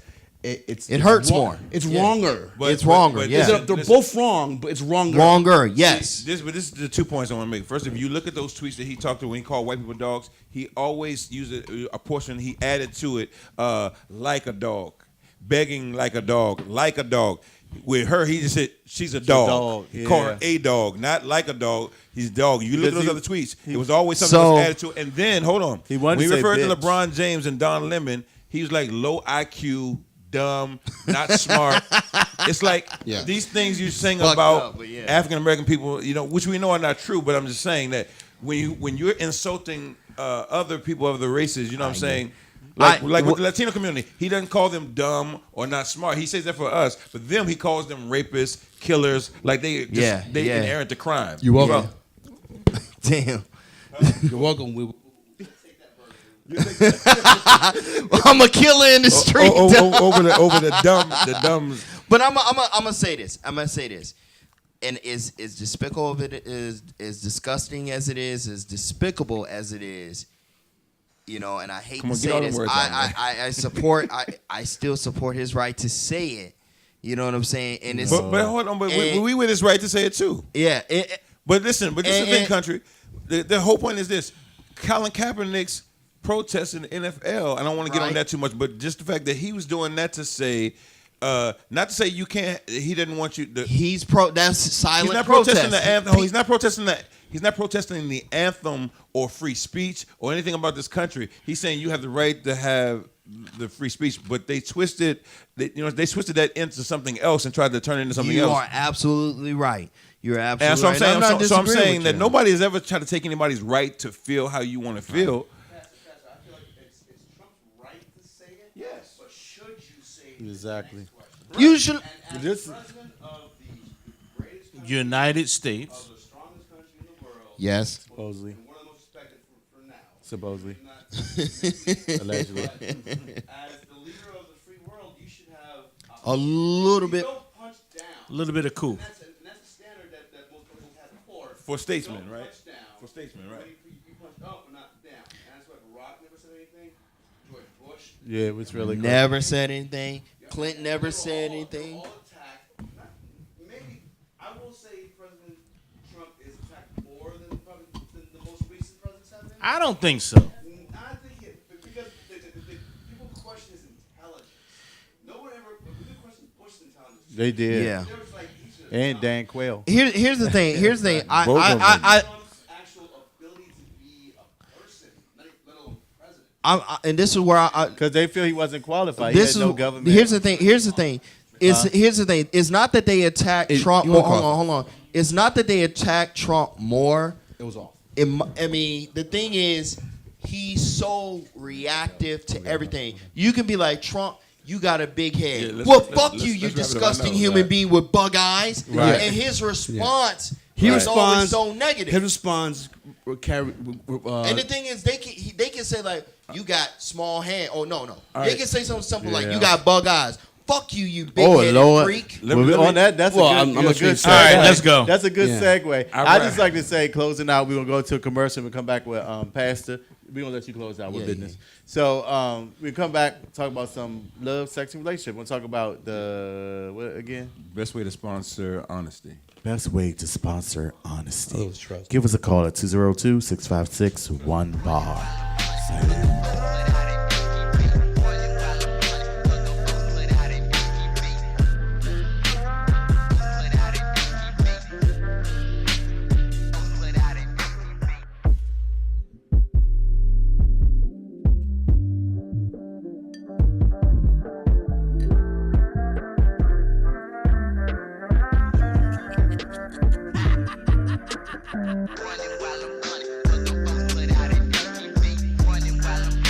hurts more. It's wronger. It's wronger. Yeah, they're both wrong, but it's wronger. Wronger. Yes. This is the 2 points I want to make. First, if you look at those tweets that he talked to when he called white people dogs, he always used a portion. He added to it like a dog, begging like a dog, like a dog. With her, he just said she's a dog. He called her a dog, not like a dog. He's a dog. You look at those other tweets. It was always something that was added to it. And then, hold on. When he referred to LeBron James and Don Lemon, he was like low IQ, dumb, not smart. It's like these things you sing about African American people, which we know are not true. But I'm just saying that when you're insulting other people of the races, you know what I'm saying. Like with the Latino community, he doesn't call them dumb or not smart. He says that for us, but them he calls them rapists, killers, like they inherent to crime. You're welcome. Damn. You're welcome. I'm a killer in the street. Over the dumbs. But I'm gonna say this. And is despicable of it is disgusting as it is, as despicable as it is, and I hate to say this. I support. I still support his right to say it. You know what I'm saying? And it's but hold on, but we with his right to say it too. Yeah. But this is the country. The whole point is this: Colin Kaepernick's protest in the NFL. I don't want to get on that too much, but just the fact that he was doing that to say. Not to say you can't. He didn't want you. That's silent. He's not protest. protesting the anthem. He's not protesting that. He's not protesting the anthem or free speech or anything about this country. He's saying you have the right to have the free speech, but they twisted. They twisted that into something else and tried to turn it into something else. You are absolutely right. You're absolutely right. So I'm saying that you. nobody has ever tried to take anybody's right to feel how you want to feel. Exactly. You should. United States. Yes. Supposedly. One of the most respected for now. Supposedly. Allegedly. As the leader of the free world, you should have a little bit. Don't punch down. A little bit of cool. And that's a standard that most presidents have before. For statesmen, Don't right? Punch down. For statesmen, right? You punch up and not down. And that's why Barack never said anything. George Bush. Yeah, it was really never said anything. Clinton never said anything. Maybe I will say President Trump is attacked more than the most recent presidents have been. I don't think so. I think because people question his intelligence. No one ever questioned Bush's intelligence. They did. Yeah. And Dan Quayle. Here's the thing. I actual ability to be a person, let alone president. And this is where because they feel he wasn't qualified. He had no government. Here's the thing. Here's the thing. It's not that they attacked Trump more. Hold on. It's not that they attacked Trump more. It was off. I mean, the thing is, he's so reactive to everything. You can be like, Trump, you got a big head. Yeah, fuck you, you disgusting human being with bug eyes. Right. And his response He was always responds so negative. His response carry. And the thing is, they can say like, you got small hand. Oh no. They can say something simple like, you got bug eyes. Fuck you, you big-headed freak. On that, that's well, a I'm good segue. All right, let's go. That's a good segue. All I right. just like to say, closing out, we're going to go to a commercial. We'll come back with Pastor. We're going to let you close out with business. Yeah. So we'll come back, talk about some love, sex, and relationship. We'll talk about what again? Best way to sponsor honesty. Best way to sponsor honesty. Oh, trust. Give us a call at 202-656-1BAR. Running while I'm running, 'cause the folks put out a beat. Running while I'm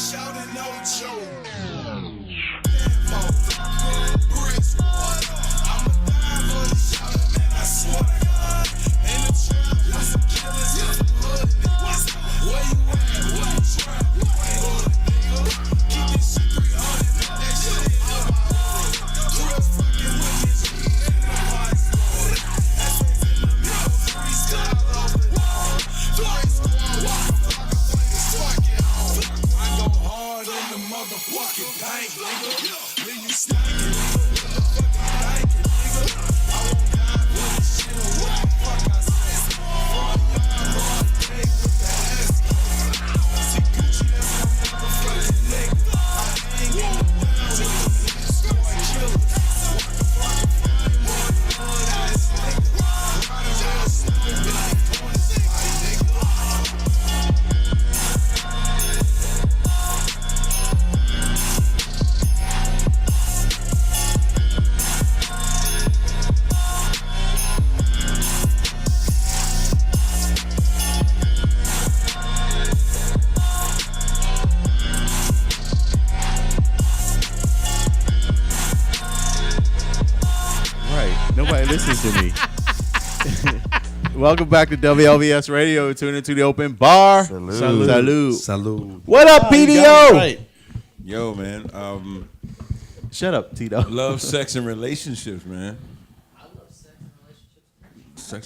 shouting no joke. Nobody listens to me. Welcome back to WLVS Radio. Tune into the open bar. Salud. What up, PDO? Right. Yo, man. Shut up, Tito. Love, sex, and relationships, man.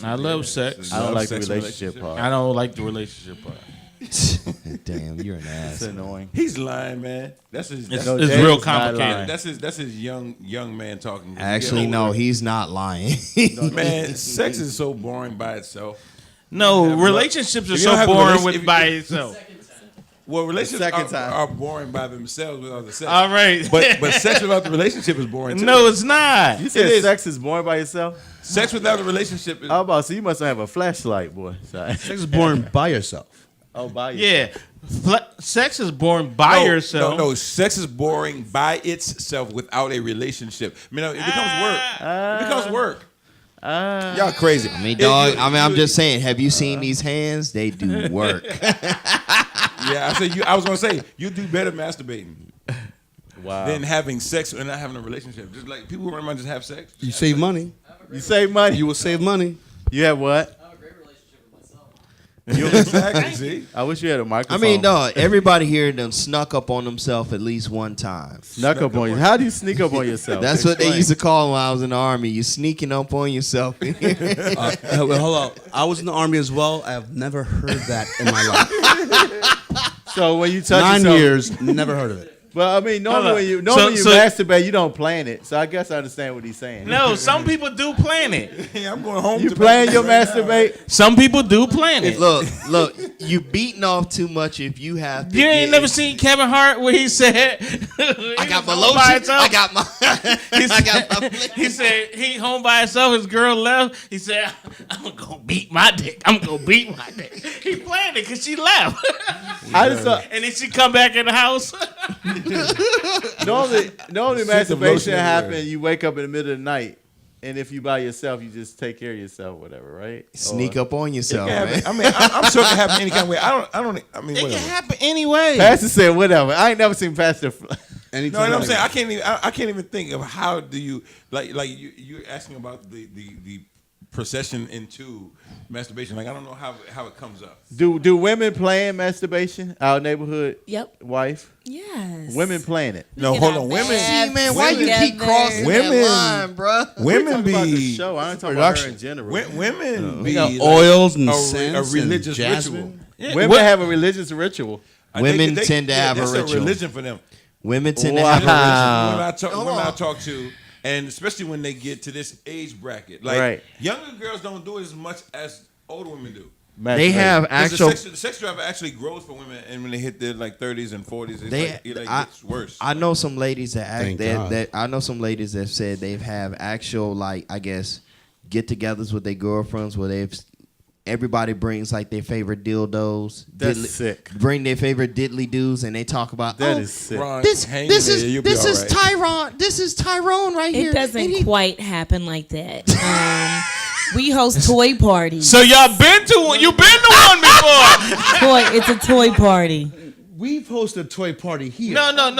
I love sex. I don't like the relationship part. I don't like the relationship part. Damn, you're an It's ass. annoying. He's lying, man. That's his. It's, No, it's James real is not lying. complicated. That's his young man talking. Actually, Get no, over he's not lying. it. Man, sex is so boring by itself. No, have relationships are if you don't so have a boring relation- with if- by if- itself. Well, relationships second time. are boring by themselves without the sex. All right. But sex without the relationship is boring too. No, it's not. You said It is. sex is boring by yourself? Sex without a relationship is How about, so you must have a flashlight, boy. Sorry. Sex is born by yourself. Oh, by yourself. Yeah. Sex is boring by yourself. No, sex is boring by itself without a relationship. I mean, it becomes work. It becomes work. Y'all crazy. I mean, dog. I'm just saying. Have you seen these hands? They do work. Yeah, I was gonna say you do better masturbating Wow. than having sex or not having a relationship. Just like people who just have sex. You save money. You save money. You will save money. You have what? I have a great relationship with myself. You exactly see. I wish you had a I microphone. mean, dog. Everybody here done snuck up on themselves at least one time. Snuck up on you. How do you sneak up on yourself? That's what they Explain. used to call when I was in the army. You sneaking up on yourself. Well, hold on. I was in the army as well. I have never heard that in my life. So when you touch 9 yourself, years, never heard of it. Well, I mean, normally when you So- masturbate, you don't plan it. So I guess I understand what he's saying. No, some people do plan it. Yeah, I'm going home. You to plan your right now. masturbate? Some people do plan it. look. You beating off too much if you have to. You ain't never seen Kevin Hart where he said, I got my home by lotion. himself. I got my. I got my. He said he home by himself. His girl left. He said, "I'm gonna go beat my dick. I'm gonna go beat my dick." He planned it because she left, I just and then she come back in the house. normally of masturbation lotion everywhere. happens. You wake up in the middle of the night, and if you by yourself, you just take care of yourself, whatever, right? Sneak up on yourself, Yeah, man. I mean, I'm sure it can happen any kind of way. I mean, It can whatever. happen anyway. Pastor said whatever. I ain't never seen Pastor. No, you know what I'm saying? I can't even think of how do you like you're asking about the procession into masturbation. Like I don't know how it comes up. Do women plan masturbation? Our neighborhood Yep. wife. Yes. Women plan it. No, Get hold our on, women. bad See, man, why you keep together. crossing Women- that line, bruh? Women Talking about the be show. I ain't talking about her Production. in general. women be got like oils and a scents religious and ritual. jasmine. Yeah, Women what- have a religious ritual. Women tend to have a that's ritual. religion for them. Women tend to Wow. have a Women religion. I talk to, and especially when they get to this age bracket, like Right. younger girls don't do it as much as older women do. They have 'Cause actual. the sex drive actually grows for women, and when they hit their like 30s and 40s, it's They, it I, gets worse. I know some ladies that act Thank God. that I know some ladies that said they've have actual like I guess get-togethers with their girlfriends where everybody brings like their favorite dildos. That's sick. Bring their favorite diddly doos and they talk about That is sick. Ron, this hang this in is there, you'll be this all is right. Tyrone. This is Tyrone right here. It doesn't And he- quite happen like that. We host toy parties. So y'all been to one? You been to one before? It's a toy party. We've hosted a toy party here. No. I'm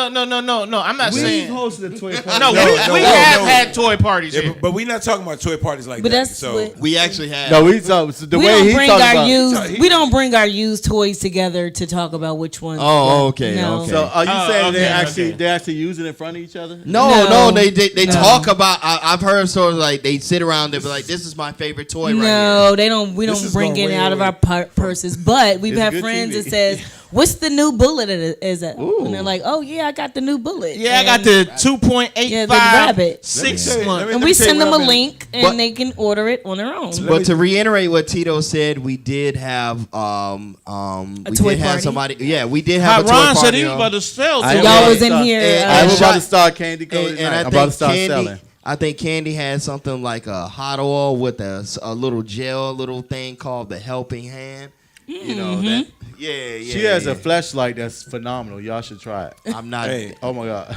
not saying. We've hosted a toy party. No, we have had toy parties Yeah, here. but we're not talking about toy parties like But that. that's So what- We actually have. No, we talk. So the we way don't he bring talking our about. used. We don't bring our used toys together to talk about which ones. Oh, okay, No. okay. So are you saying okay, they actually use it in front of each other? No, No. they No. talk about. I've heard sort of like they sit around and be like, "This is my favorite toy right here." No, they don't. We This don't is bring going it way out of away our purses. But we've It's had good friends TV. that says, "What's the new bullet?" Is that? And they're like, "Oh yeah, I got the new bullet." Yeah, I got And- the 2.85 Yeah, the rabbit. 6 Let me- month. let And me we tell you send them what a I've been- link, and But- they can order it on their own. But to reiterate what Tito said, we did have we toy did have party? somebody. Yeah, we did have a toy Ron said party. he was about to sell I to am Y'all about was to in start- here. I was and about shot- to start Candy Code and tonight. I I'm about to think start Candy. selling. I think Candy had something like a hot oil with a little gel, little thing called the helping hand. You know that. Yeah. She has yeah. a flashlight that's phenomenal. Y'all should try it. I'm not. Hey. Oh my god.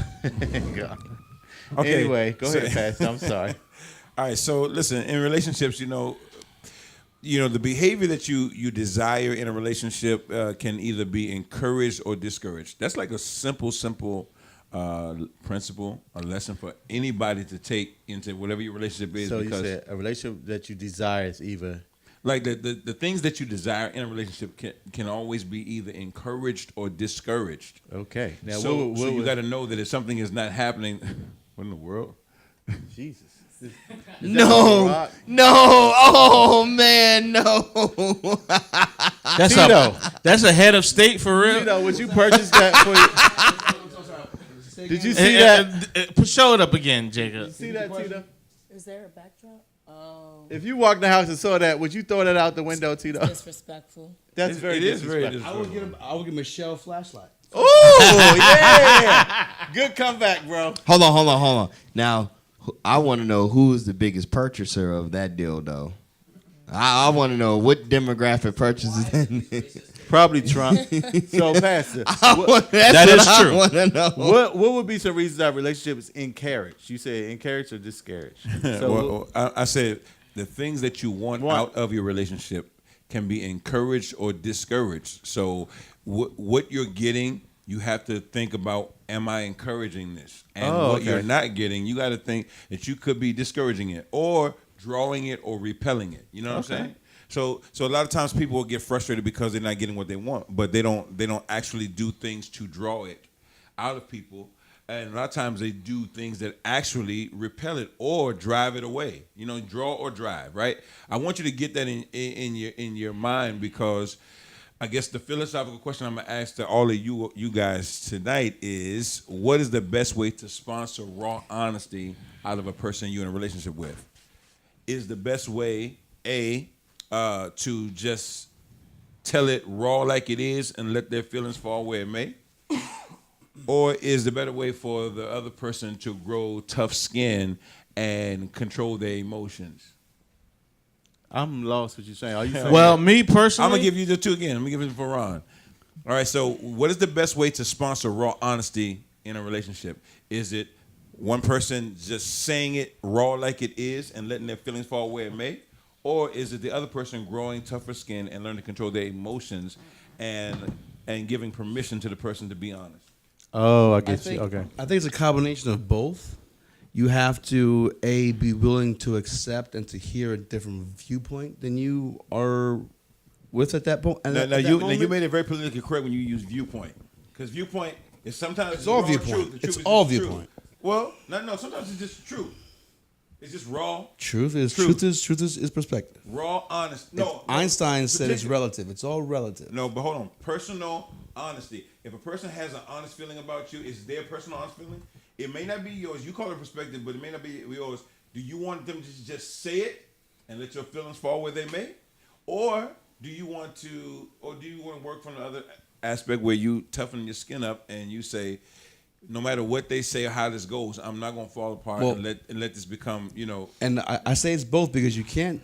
God. Okay, Anyway, go so- ahead, Pastor. I'm sorry. All right, so listen, in relationships, you know, the behavior that you desire in a relationship can either be encouraged or discouraged. That's like a simple principle, a lesson for anybody to take into whatever your relationship is. So you because said a relationship that you desire is either. like the things that you desire in a relationship can always be either encouraged or discouraged. Okay. Now, So, what so you would- got to know that if something is not happening, what in the world? Jesus. Is No, Rock? no, oh man, no. That's a head of state for real. Tito, would you purchase that for you? Did you see that? Show it up again, Jacob. See that, Tito? Is there a backdrop? Oh, If you walked in the house and saw that, would you throw that out the window, Tito? disrespectful. That's very It is very disrespectful. disrespectful. I would give Michelle a flashlight. Oh, yeah. Good comeback, bro. Hold on. Now, I want to know who is the biggest purchaser of that deal, though. I want to know what demographic purchases that. Probably Trump. So, Pastor, That is true. I want to know. what would be some reasons our relationship is encouraged? You said encouraged or discouraged? So, I said the things that you want out of your relationship can be encouraged or discouraged. So what you're getting, you have to think about, am I encouraging this? And what you're not getting, you got to think that you could be discouraging it or drawing it or repelling it. You know what I'm saying? So a lot of times people will get frustrated because they're not getting what they want, but they don't actually do things to draw it out of people. And a lot of times they do things that actually repel it or drive it away. You know, draw or drive, right? I want you to get that in your mind, because I guess the philosophical question I'm gonna ask to all of you guys tonight is, what is the best way to sponsor raw honesty out of a person you're in a relationship with? Is the best way to just tell it raw like it is and let their feelings fall where it may? Or is the better way for the other person to grow tough skin and control their emotions? I'm lost what you're saying. Are you saying Well, me personally, I'm going to give you the two again. Let me give it for Ron. All right, so what is the best way to sponsor raw honesty in a relationship? Is it one person just saying it raw like it is and letting their feelings fall where it may? Or is it the other person growing tougher skin and learning to control their emotions and giving permission to the person to be honest? Oh, I get you. Okay. I think it's a combination of both. You have to be willing to accept and to hear a different viewpoint than you are with at that point. Now you made it very politically correct when you use viewpoint, because viewpoint is sometimes It's all raw viewpoint. truth. The It's truth is all just true. viewpoint. Well, no. Sometimes it's just true. It's just raw. Truth is perspective. Raw, honest. No, Einstein said it's particular- relative. It's all relative. No, but hold on. Personal honesty. If a person has an honest feeling about you, it's their personal honest feeling. It may not be yours. You call it perspective, but it may not be yours. Do you want them to just say it and let your feelings fall where they may? Or do you want to work from the other aspect where you toughen your skin up and you say, no matter what they say or how this goes, I'm not gonna fall apart and let this become, And I say it's both, because you can't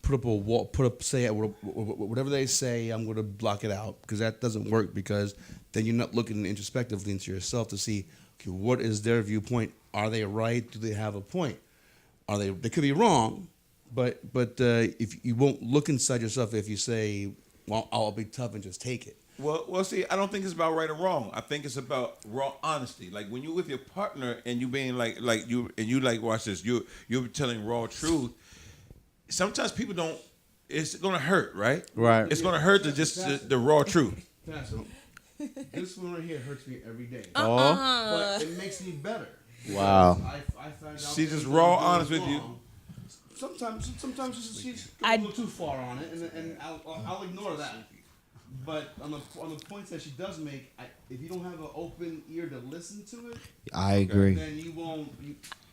put up a wall, say whatever they say, I'm going to block it out, because that doesn't work, because then you're not looking introspectively into yourself to see, okay, what is their viewpoint? Are they right? Do they have a point? They could be wrong, but if you won't look inside yourself if you say, well, I'll be tough and just take it. Well, see, I don't think it's about right or wrong. I think it's about raw honesty. Like when you're with your partner and you being like you and you like watch this, you're telling raw truth. Sometimes people don't. It's gonna hurt, right? Right. It's gonna hurt to just the raw truth. This one right here hurts me every day. Uh-uh. But it makes me better. Wow. I find out She's just things raw I'm doing honest with you. wrong. Sometimes she's a little too far on it, and I'll ignore that. But on the points that she does make, if you don't have an open ear to listen to it, I agree. then you won't.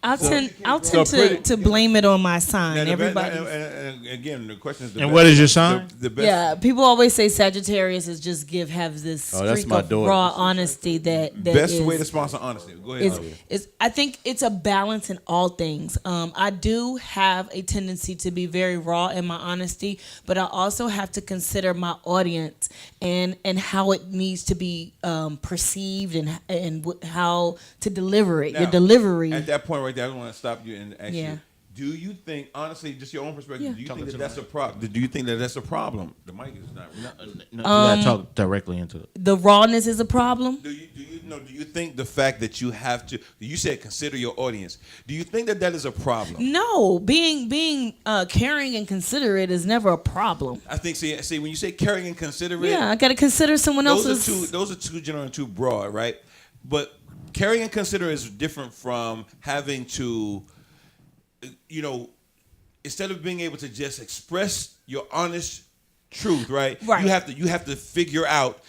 I'll tend to blame it on my sign. Now, Everybody. and again, the question is. And what is your sign? The best. Yeah, people always say Sagittarius is just have this Oh, that's streak my of daughter. raw honesty that Best is, way to sponsor honesty. Go ahead. is I think it's a balance in all things. I do have a tendency to be very raw in my honesty, but I also have to consider my audience and how it needs to be perceived and how to deliver it. Now, Your delivery. At that point right there, I want to stop you and ask Yeah. you. Do you think, honestly, just your own perspective, Yeah. do you think that that's a problem? Do you think that that's a problem? The mic is not. No, you gotta talk directly into it. The rawness is a problem. Do you think the fact that you have to? You said consider your audience. Do you think that is a problem? No, being caring and considerate is never a problem. I think. See, when you say caring and considerate, Yeah, I got to consider someone else's. Those are too general and too broad, right? But caring and considerate is different from having to, instead of being able to just express your honest truth, right? Right. You have to figure out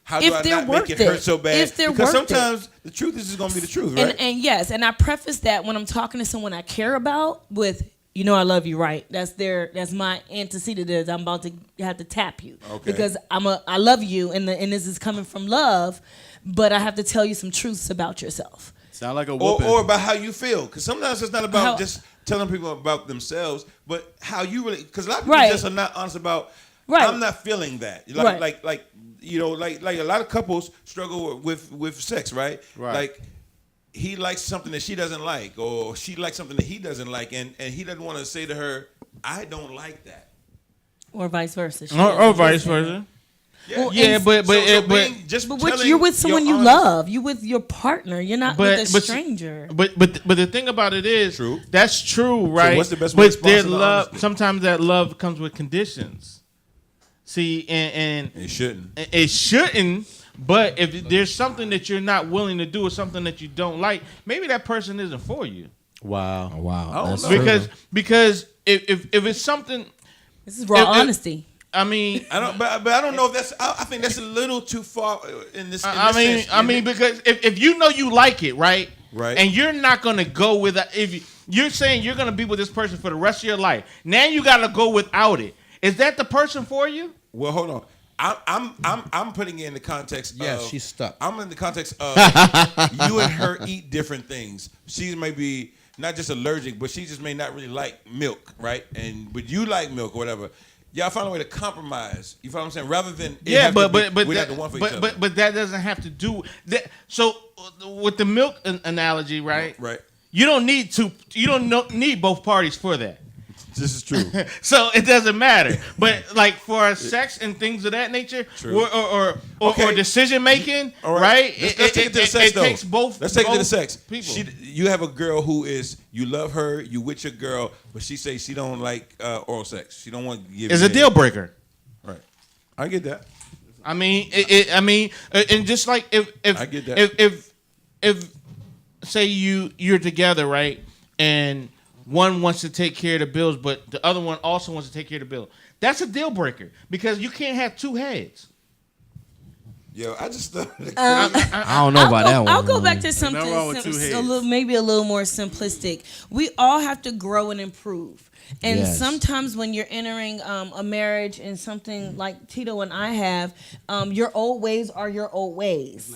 how do If I they're not make worth it it. hurt so bad? If they're because worth it. sometimes the truth is just going to be the truth, right? And yes, and I preface that when I'm talking to someone I care about with, I love you, right? That's my antecedent is I'm about to have to tap you. Okay. Because I love you and this is coming from love, but I have to tell you some truths about yourself. Sound like a whooping. or about how you feel, because sometimes it's not about How- just telling people about themselves, but how you really. Because a lot of people Right. just are not honest about. Right. I'm not feeling that. Right. Like a lot of couples struggle with sex, right? Right. Like he likes something that she doesn't like, or she likes something that he doesn't like, and he doesn't want to say to her, "I don't like that." Or vice versa. Or vice versa. Well, Yeah, and- but you're with someone you love. You with your partner. You're not with a but stranger. But the thing about it is, True. That's true, right? what's the best way to but their sponsor the love, honesty? sometimes that love comes with conditions. See, and It shouldn't. it shouldn't. But if there's something that you're not willing to do or something that you don't like, maybe that person isn't for you. Wow. Wow. That's Because if it's something, This is raw honesty. I mean, I don't, but I don't know if that's. I think that's a little too far in this. because if you know you like it, right? Right. And you're not gonna go with you're saying you're gonna be with this person for the rest of your life. Now you gotta go without it. Is that the person for you? Well, hold on. I'm putting it in the context. Yes, of, she's stuck. I'm in the context of you and her eat different things. She may be not just allergic, but she just may not really like milk, right? But you like milk or whatever. Y'all find a way to compromise. You follow what I'm saying? Rather than But we're not the one for each other. but that doesn't have to do that. So with the milk analogy, right? Right. You don't need both parties for that. This is true. So it doesn't matter. But like for sex and things of that nature, True. or decision making, All right? Let's take it to the sex, it though. takes both. Let's take it to the both sex. People. You have a girl who is, you love her, you with your girl, but she says she don't like oral sex. She don't want to give. It's you a deal breaker. Right. I get that. I mean, and just like if I get that. if say you're together, right, and one wants to take care of the bills, but the other one also wants to take care of the bill. That's a deal breaker because you can't have two heads. Yo, I just thought. I don't know about that one. I'll go back to something Nothing wrong with two heads. maybe a little more simplistic. We all have to grow and improve. And Yes. sometimes when you're entering a marriage and something like Tito and I have, your old ways are your old ways.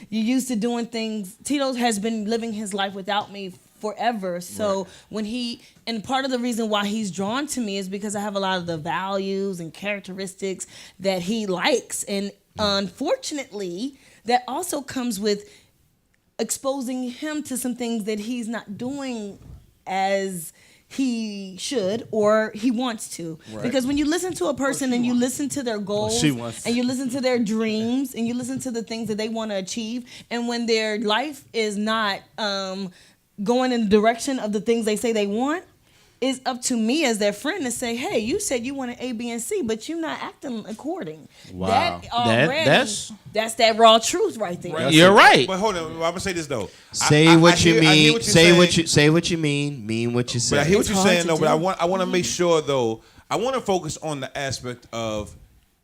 You're used to doing things. Tito has been living his life without me forever. So when and part of the reason why he's drawn to me is because I have a lot of the values and characteristics that he likes. And unfortunately, that also comes with exposing him to some things that he's not doing as he should or he wants to. Because when you listen to a person and you listen to their goals and you listen to their dreams and you listen to the things that they want to achieve, and when their life is not going in the direction of the things they say they want, it's up to me as their friend to say, hey, you said you wanted A, B, and C, but you're not acting according. Wow. That already, That's that raw truth right there. Right. You're right. But hold on, I'm gonna say this though. Say what you I hear mean. what you're Say saying. what you mean what you say. But I hear what It's you're hard saying to though. do. But I want to make sure though. I want to focus on the aspect of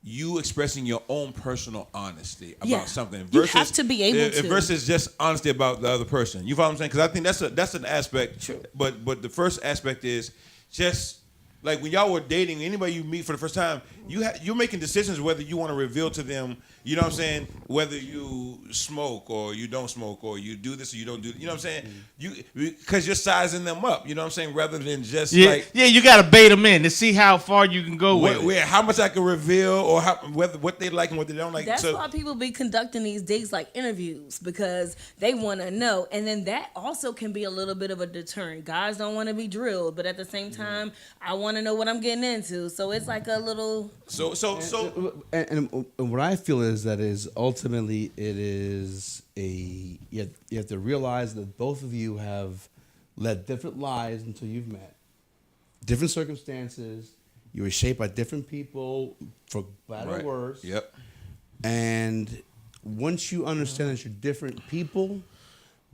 you expressing your own personal honesty about Yeah. something. You have to be able to. Versus just honesty about the other person. You follow what I'm saying? Because I think that's an aspect. True. But the first aspect is just. Like when y'all were dating, anybody you meet for the first time, you're making decisions whether you want to reveal to them, you know what I'm saying, whether you smoke or you don't smoke or you do this or you don't do, you know what I'm saying, because you're sizing them up, you know what I'm saying, rather than just like you got to bait them in to see how far you can go with it. how much I can reveal or what they like and what they don't like. That's why people be conducting these dates like interviews, because they want to know. And then that also can be a little bit of a deterrent. Guys don't want to be drilled, but at the same time, I want to know what I'm getting into. So it's like a little... And what I feel is that is ultimately it is you have to realize that both of you have led different lives until you've met. Different circumstances. You were shaped by different people, for better or worse. Yep. And once you understand that you're different people,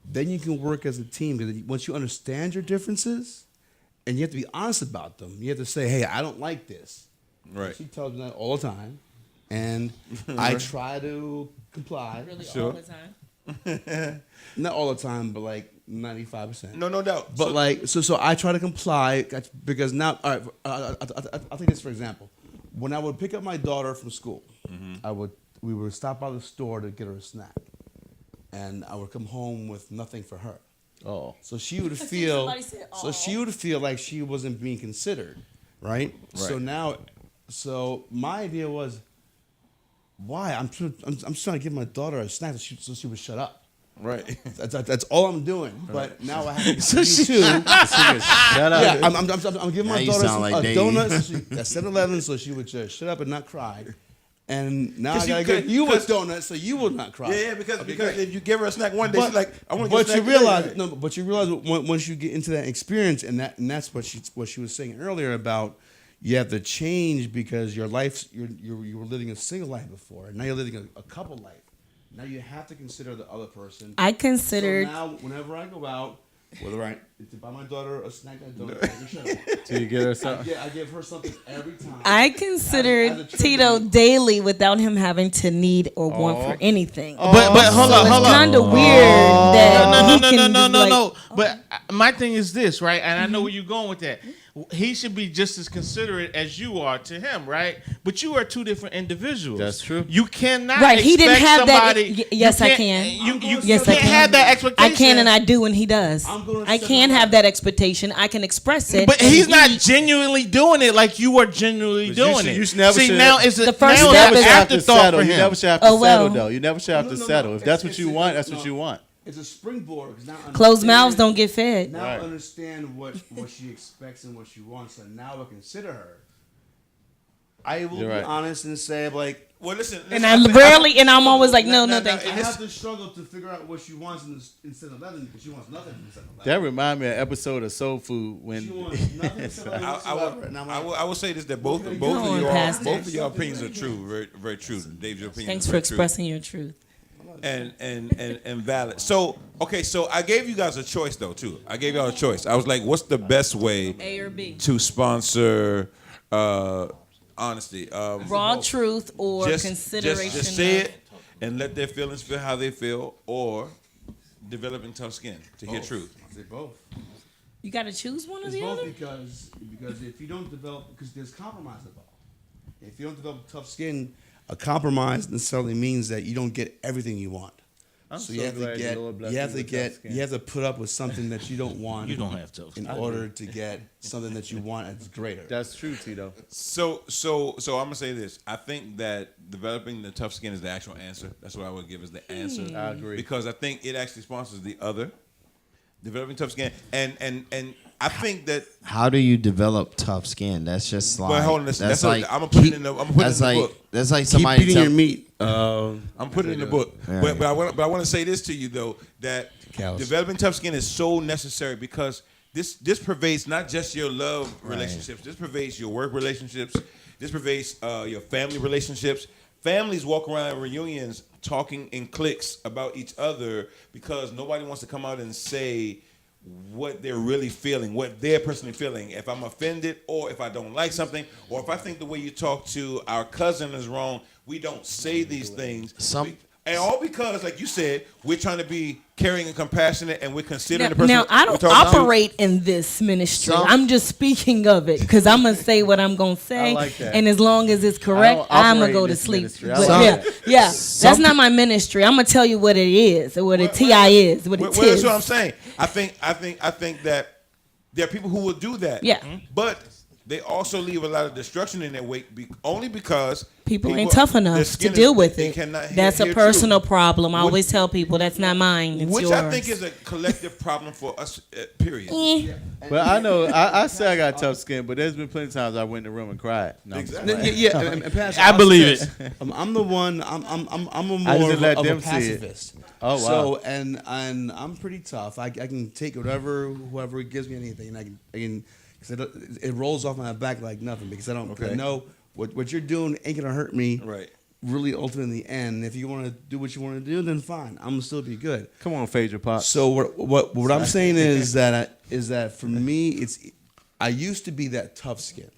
then you can work as a team. Because once you understand your differences, and you have to be honest about them. You have to say, hey, I don't like this. Right. She tells me that all the time. And I try to comply. Really all the time? Not all the time, but like 95%. No doubt. But so I try to comply because now, all right, I'll take this for example. When I would pick up my daughter from school, we would stop by the store to get her a snack. And I would come home with nothing for her. Oh. So she would feel Said, like she wasn't being considered, right? So my idea was, why? I'm just trying to give my daughter a snack so she would shut up. Right. That's all I'm doing. But now I have to give So you she- too. Shut up. Yeah, I'm giving Now my you daughter sound like a Dave. donut at 7-Eleven so she would just shut up and not cry. And now I 'Cause gotta give you a donut so you will not cry. Yeah, because great. if you give her a snack one day, she's like, I want to get a But you snack. realize but you realize once you get into that experience, and that's what she was saying earlier about you have to change because your life you were living a single life before, and now you're living a couple life. Now you have to consider the other person. I considered... So now whenever I go out, whether I to buy my daughter a snack, I don't. So you get her something. I give her something every time. I considered As a tribute. Tito daily without him having to need or want for anything. But hold on. It's kind of weird that he can just be like, No. But my thing is this, right? And I know where you're going with that. He should be just as considerate as you are to him, right? But you are two different individuals. That's true. You cannot Right, he didn't expect have that- somebody. y- yes, you I can't- can. You Yes, I can't can. have that expectation. I can and I do, and he does. I can have that expectation. I can express it. But and he's not he- genuinely doing it like you are genuinely But you doing should- it. you should never See, should- now it's The first now step it's is- an You have to afterthought settle. for You him. never should have to Oh, well. settle, though. You never should have to settle. If that's what you want, that's what you want. It's a springboard. 'Cause now Closed understand- mouths don't get fed. Now Right. understand what she expects and what she wants, and now I consider her. I will You're be right. honest and say like, Well, listen. And I rarely, and I'm always like, no, thank I you. have to struggle to figure out what she wants in 7-Eleven because she wants nothing from 7-Eleven. That remind me of an episode of Soul Food when She wants nothing from 7-Eleven whatsoever. And I'm like, I will say this that both Okay, of go on, Pastor. y'all opinions are true, very very true. Dave, your opinion. Thanks is for very true. expressing your truth. and valid. So so I gave you guys a choice though too. I gave y'all a choice. I was like, what's the best way A or B? to sponsor honesty? Raw truth or consideration. Just say of- it and let their feelings feel how they feel, or developing tough skin to hear truth. I say both. You got to choose one or It's the both other? because if you don't develop, because there's compromise involved. If you don't develop tough skin, a compromise necessarily means that you don't get everything you want. I'm So so you have glad to the get, Lord blessed you me have to with get, tough skin. you have to put up with something that you don't want. You don't have to. in order to get something that you want that's greater. That's true, Tito. So I'm gonna say this. I think that developing the tough skin is the actual answer. That's what I would give as the answer. I agree. Because I think it actually sponsors the other. Developing tough skin and I think that. How do you develop tough skin? That's just like. Well, hold on. That's like I'm gonna put it in the. I'm gonna put it in the book. That's like Keep somebody beating your meat. I'm putting it in the book. Right. But I want to say this to you though, that developing tough skin is so necessary because this pervades not just your love relationships. This pervades your work relationships. This pervades your family relationships. Families walk around reunions talking in cliques about each other because nobody wants to come out and say what they're really feeling, what they're personally feeling. If I'm offended or if I don't like something or if I think the way you talk to our cousin is wrong, we don't say these things. And all because, like you said, we're trying to be caring and compassionate, and we're considering the person. Now, I don't operate in this ministry. I'm just speaking of it because I'm going to say what I'm going to say. I like that. And as long as it's correct, I'm going to go to sleep. That's not my ministry. I'm going to tell you what it is, or what a TI is, what it is. That's what I'm saying. I think that there are people who will do that. Yeah. But they also leave a lot of destruction in their wake only because people ain't tough enough to deal with it. That's a personal problem. I always tell people that's not mine. It's which yours. I think is a collective problem for us. Period. But I know I say I got tough skin, but there's been plenty of times I went in the room and cried. No, Yeah. And Pastor, I believe it. I'm the one. I'm a I more just let of a them see it. pacifist. Oh wow. So and I'm pretty tough. I can take whoever gives me anything. And I can. Cause it rolls off my back like nothing because I don't. Okay. I know what you're doing ain't gonna hurt me. Right. Really, ultimately in the end. If you want to do what you want to do, then fine. I'm gonna still be good. Come on, Phaedra Pop. So what I'm saying is that for me, I used to be that tough skin,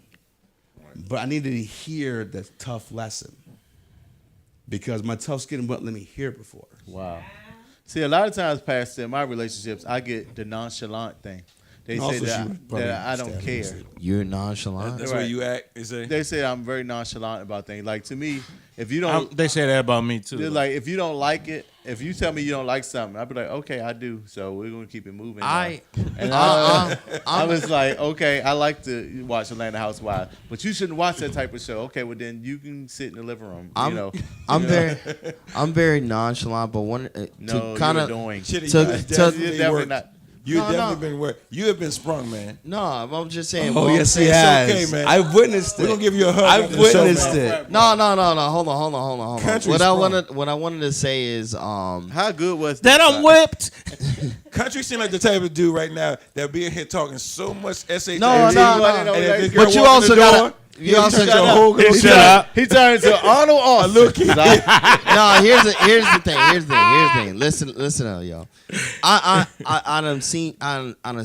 but I needed to hear the tough lesson because my tough skin wouldn't let me hear it before. Wow. See, a lot of times, Pastor, in my relationships, I get the nonchalant thing. They say that I don't care. You're nonchalant. That's where you act. They say I'm very nonchalant about things. Like to me, if you don't, They say that about me too. they're like if you don't like it, if you tell me you don't like something, I'd be like, okay, I do. So we're gonna keep it moving. I was like, okay, I like to watch Atlanta Housewives, but you shouldn't watch that type of show. Okay, well then you can sit in the living room. I'm very nonchalant, but annoying. Definitely not. You have been sprung, man. No, I'm just saying. Oh, yes, he has. Okay, man. I've witnessed it. We're gonna give you a hug. I've witnessed it. No. Hold on. Country What sprung. I wanted to say is, how good was that? I'm whipped. Country seems like the type of dude right now that be in here talking so much SHA. No. But you also got. You also He turned to Arnold Austin. No, here's the thing. Listen, y'all. I done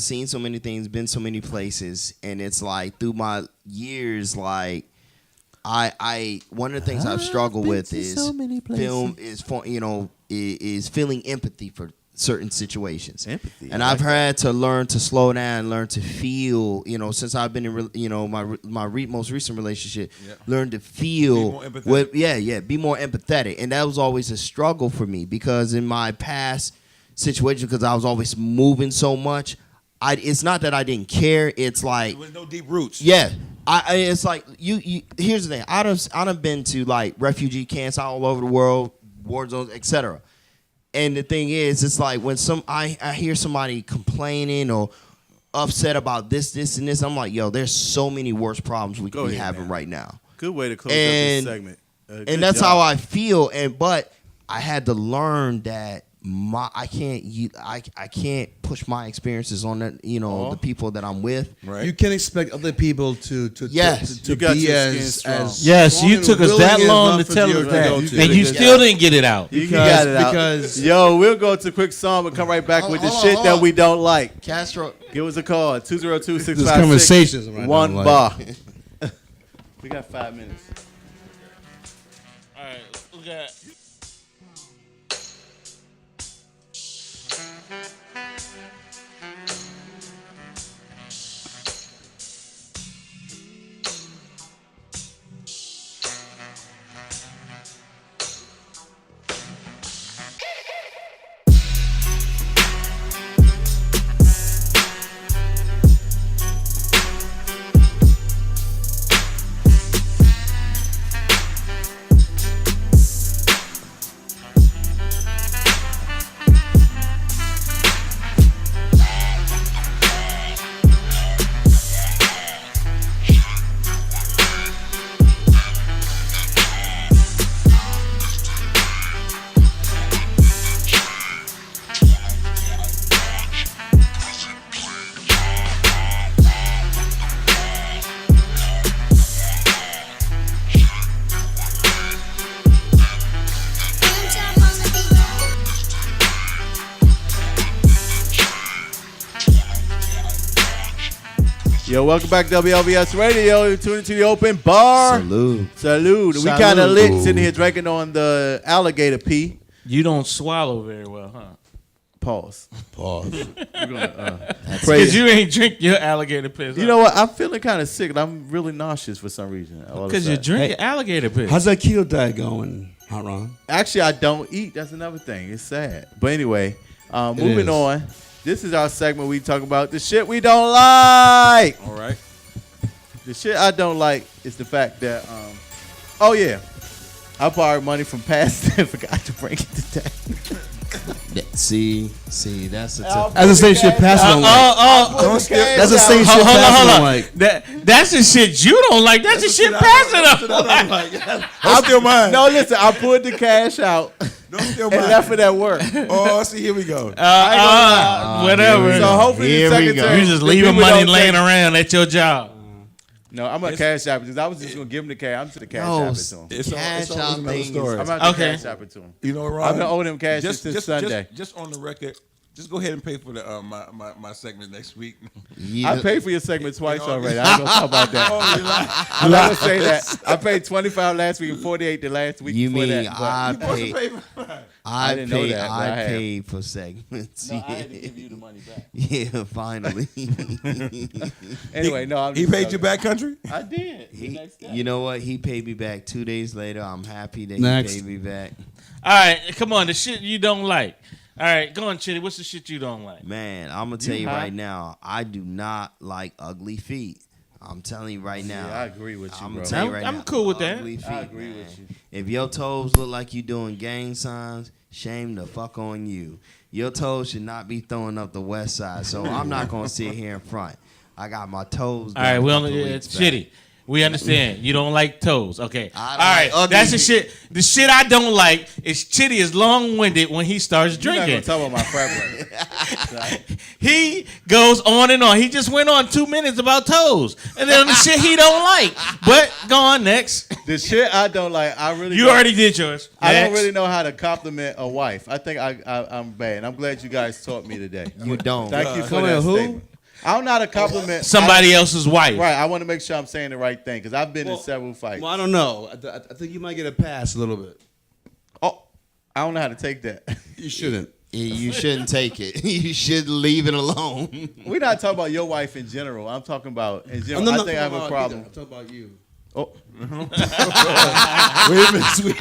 seen so many things, been so many places, and it's like through my years, like I one of the things I've struggled with is is feeling empathy for certain situations. Empathy. And I've had to learn to slow down, learn to feel, since I've been in, my most recent relationship, learn to feel, be more empathetic. And that was always a struggle for me because in my past situation, because I was always moving so much, it's not that I didn't care. It's like there was no deep roots. Yeah. It's like you. Here's the thing. I've been to like refugee camps all over the world, war zones, etc. And the thing is, it's like when I hear somebody complaining or upset about this, and this, I'm like, yo, there's so many worse problems we could be having right now. Good way to close up this segment. And that's how I feel. But I had to learn that I can't push my experiences on that, the people that I'm with. Right. You can't expect other people to be as yes. You took us that long to tell us that, and you still didn't get it out. Because we'll go to a quick song and come right back with the shit that we don't like. Castro, give us a call 202-656. This conversations right one now, bar. We got 5 minutes. All right, look at. Yo, welcome back to WLVS Radio. You're tuning to the open bar. Salute. We kind of lit sitting here drinking on the alligator pee. You don't swallow very well, huh? Pause. Pause. We're gonna Because you ain't drink your alligator piss. You know what? I'm feeling kind of sick. And I'm really nauseous for some reason. Because you're drinking alligator piss. How's that keto diet going, Hot Ron? Actually, I don't eat. That's another thing. It's sad. But anyway, moving on. This is our segment. We talk about the shit we don't like. All right. The shit I don't like is the fact that, oh yeah, I borrowed money from past and forgot to bring it today. See, that's a That's the same shit Pastor don't like. That's the same shit Pastor don't like. That's the shit you don't like. That's the shit Pastor don't like. Don't steal mine. No, listen, I pulled the cash out Don't steal and mine. left it at work. Oh, see, here we go. Whatever. So hopefully the secretary, You just the leaving people money don't laying take- around at your job. No, I'm gonna cash app it because I was just gonna give him the cash. I'm to the cash No, app it to him. It's Cash always out another things. story. I'm about to Okay. cash app it to him. You know, Ron, I've been owing him cash since Sunday. Just on the record, just go ahead and pay for the my segment next week. I paid for your segment twice already. I ain't gonna talk about that. I'm not gonna say that. I paid $25 last week and $48 the last week. You before mean that, I didn't know that, but I have. paid for segments. No, I had to give you the money back. Yeah, finally. Anyway, no, I'm He just paid joking. you back, country? I did. The He, next day. you know what? He paid me back 2 days later. I'm happy that Next. he paid me back. All right, come on. The shit you don't like. All right, go on, Chitty. What's the shit you don't like? Man, I'm gonna tell you high? right now, I do not like ugly feet. I'm telling you right now. I agree with you, I'm bro. gonna tell you right I'm now, cool with that. ugly feet, I agree man. with you. If your toes look like you doing gang signs, shame the fuck on you. Your toes should not be throwing up the west side. So I'm not gonna sit here in front. I got my toes. All right, done we a only couple it's weeks back. shitty. We understand. You don't like toes. Okay. I All don't right. like ugly That's the feet. shit. The shit I don't like is Chitty is long-winded when he starts You're not drinking. gonna talk about my frat brother. He goes on and on. He just went on 2 minutes about toes. And then the shit he don't like. But go on next. The shit I don't like, I really You don't- already did yours. I don't Next. really know how to compliment a wife. I think I'm bad. I'm glad you guys taught me today. You don't. Thank you for Comment that who? statement. I don't know how to compliment Somebody else's wife. Right. I want to make sure I'm saying the right thing because I've been in several fights. Well, I don't know. I think you might get a pass a little bit. Oh, I don't know how to take that. You shouldn't. You shouldn't take it. You should leave it alone. We're not talking about your wife in general. I'm talking about in I'm general. not I think I have talking a about problem. either. I'm talking about you. Oh, Wait a minute, sweet.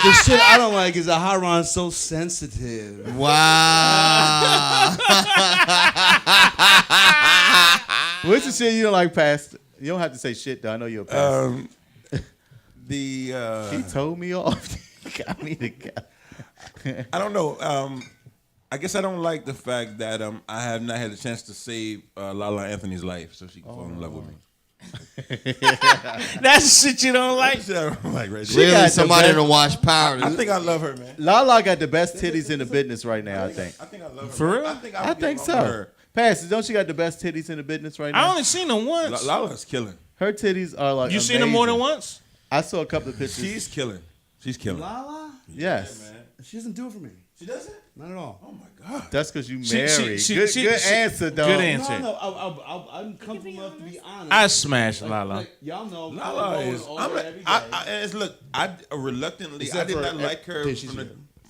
The shit I don't like is that Hot Ron's so sensitive. Wow. what's the shit you don't like, Pastor? You don't have to say shit though. I know you're a pastor. He told me off. Got me together. I don't know. I guess I don't like the fact that I have not had a chance to save Lala Anthony's life, so she can fall in love with me. That's the shit you don't like. Shit I don't like right She there. Really, got the somebody best- to watch Power. I think I love her, man. Lala got the best titties in the business right now. I think. I think I love her. For man. real? I think, I think so. Pastor, don't she got the best titties in the business right I now? only seen them once. Lala's killing. Her titties are like. You seen them more than amazing. once? I saw a couple of pictures. She's killing. She's killing. Lala? Yes. She doesn't do it for me. She doesn't? Not at all. Oh my God. That's because you She- married. she- good she- good she- answer, though. good answer. No, I'm comfortable enough to be honest. I smashed Lala. Like, y'all know. Lala I'm is. going I'm over like, every day. look. I reluctantly. I Except did for not like her days she's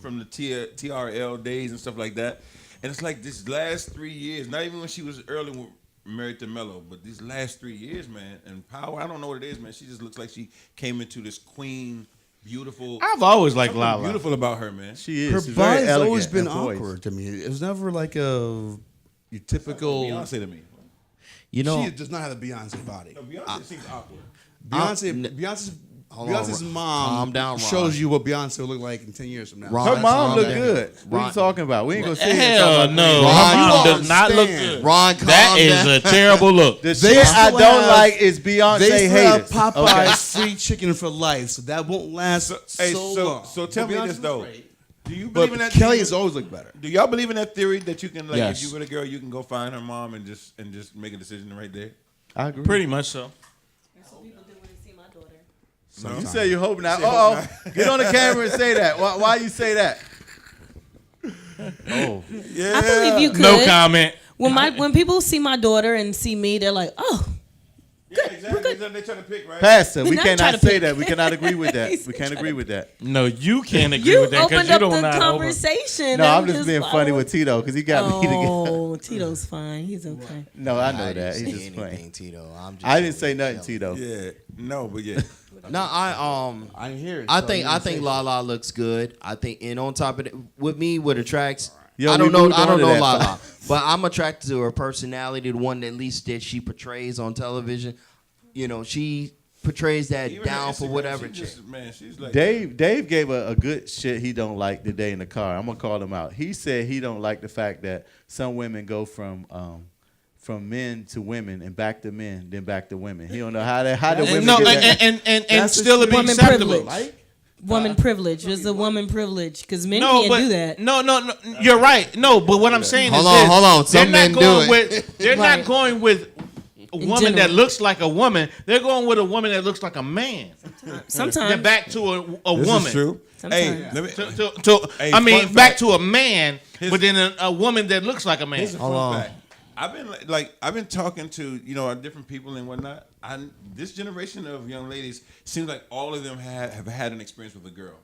from the TRL days and stuff like that. And it's like this last 3 years. Not even when she was early married to Mello, but these last 3 years, man. And Power. I don't know what it is, man. She just looks like she came into this queen, beautiful. I've always liked something Lala. Beautiful about her, man. She is. Her She's very body's elegant, always been her voice. awkward to me. It was never like your typical. Beyonce to me. You know, She does not have a Beyonce body. No, Beyonce seems awkward. Beyonce's mom calm down, Ron. shows you what Beyonce will look like in 10 years from now. Ron, Her mom calm look down. good. What are Ron- you talking about? We ain't gonna sit here and Hell talk about no. Queen. Ron, Her you mom don't does not look understand. good. Ron, calm That is down. a terrible look. The They shit I still don't have- like is Beyonce They still have haters. Popeye's free chicken for life, so that won't last so long. So tell me Beyonce this was though. great. Do you But believe in that? Kelly has always looked better. Do y'all believe in that theory that you can, like, Yes. if you were a girl, you can go find her mom and just make a decision right there? I agree. Pretty much so. That's what people do when they see my daughter. You say you're hoping now. Get on the camera and say that. Why you say that? Oh, Yeah. I believe you could. No comment. when people see my daughter and see me, they're like, oh. Yeah, exactly. They're trying to pick, right? Pastor, we We're not trying cannot to say pick. that. We cannot agree with that. We can't agree with that. No, you can't agree You with that because opened you up don't the know how to open. conversation. No, I'm just being funny following. with Tito because he got me to Oh, Tito's fine. He's okay. get. No, I know I that. didn't He's say just anything, playing. Tito. I'm just I didn't say nothing, Tito. Yeah. No, but yeah. No, I didn't hear it. I so think you I didn't say think shit. Lala looks good. I think, and on top of it, with me, what attracts. Yo, I we don't know. moved I on don't to know that. Lala, but I'm attracted to her personality, the one that at least that she portrays on television. You know, she portrays that Even down her for Instagram, whatever. she just, man, she's like Dave gave a good shit he don't like today in the car. I'm gonna call him out. He said he don't like the fact that some women go from men to women and back to men, then back to women. He don't know how the women No, get that. and That's the still shit. be Woman acceptable. privilege. Woman privilege. There's a woman privilege because men No, can't but do that. no, you're right. No, but what I'm saying Hold is on, this. hold on. They're Some not men do going it. with. They're Right. not going with a woman general. that looks like a woman. They're going with a woman that looks like a man. Sometimes. They're back to a this woman. is true. Sometimes. Hey, let me. Hey, I mean, fun back fact. to a man, His- but then a woman that looks like a man. Here's a Hold fun on. fact. I've been I've been talking to different people and whatnot. This generation of young ladies seems like all of them have had an experience with a girl.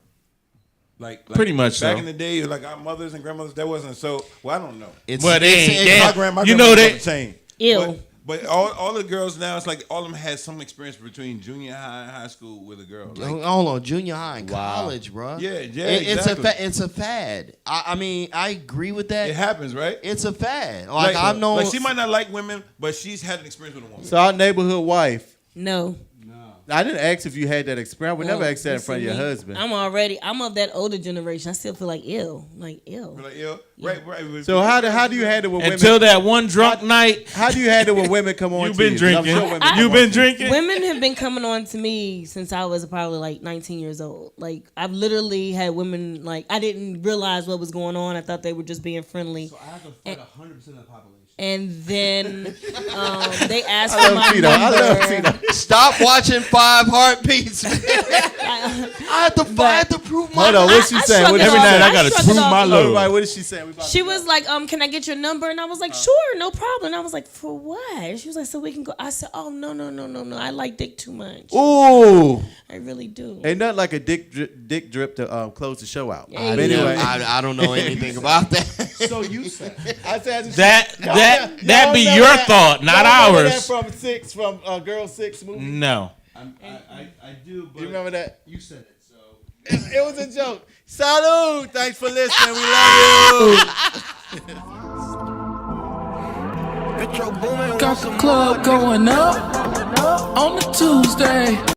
Like Pretty much back so. in the day, like our mothers and grandmothers, that wasn't so. Well, I don't know. It's, But they ain't it's- My damn. grandma, You know that that. chain. Ew. But all the girls now, it's like all of them had some experience between junior high and high school with a girl. Like, Hold on, junior high and Wow. college, bro. Yeah, It's exactly. it's a fad. I mean, I agree with that. it happens, right? It's a fad. Like I've known. Like she might not like women, but she's had an experience with a woman. So our neighborhood wife. No. I didn't ask if you had that experience. I would never ask that in front of your See me? husband. I'm of that older generation. I still feel like ew. Like ew. We're like, yo, right. So how do you handle with women? Until that one drunk night, How do you handle when women come on? you've to been you? 'Cause I'm drinking. sure women come You've on been to you. drinking. Women have been coming on to me since I was probably like 19 years old. Like I've literally had women like I didn't realize what was going on. I thought they were just being friendly. So I have to fight 100% of the population. And then they asked I for love my Tito. I love number. Tito. Stop watching 5 Heartbeats. Man. I had to prove my. Hold on, what's she I saying? shrugged What it every off. night I gotta shrugged it prove off. my love. Everybody, what is she saying? We about She to was like, can I get your number? And I was like, sure, no problem. And I was like, for what? And she was like, so we can go. I said, oh, no. I like dick too much. Ooh, I really do. ain't nothing like a dick drip to close the show out. Yeah, But anyway, I don't know anything about that. so you say I said That be your thought, not ours. That from Girl 6 movie. No. I do, but You remember that? you said it, so. It was a joke. Salud! Thanks for listening. We love you. Got the club going up on a Tuesday.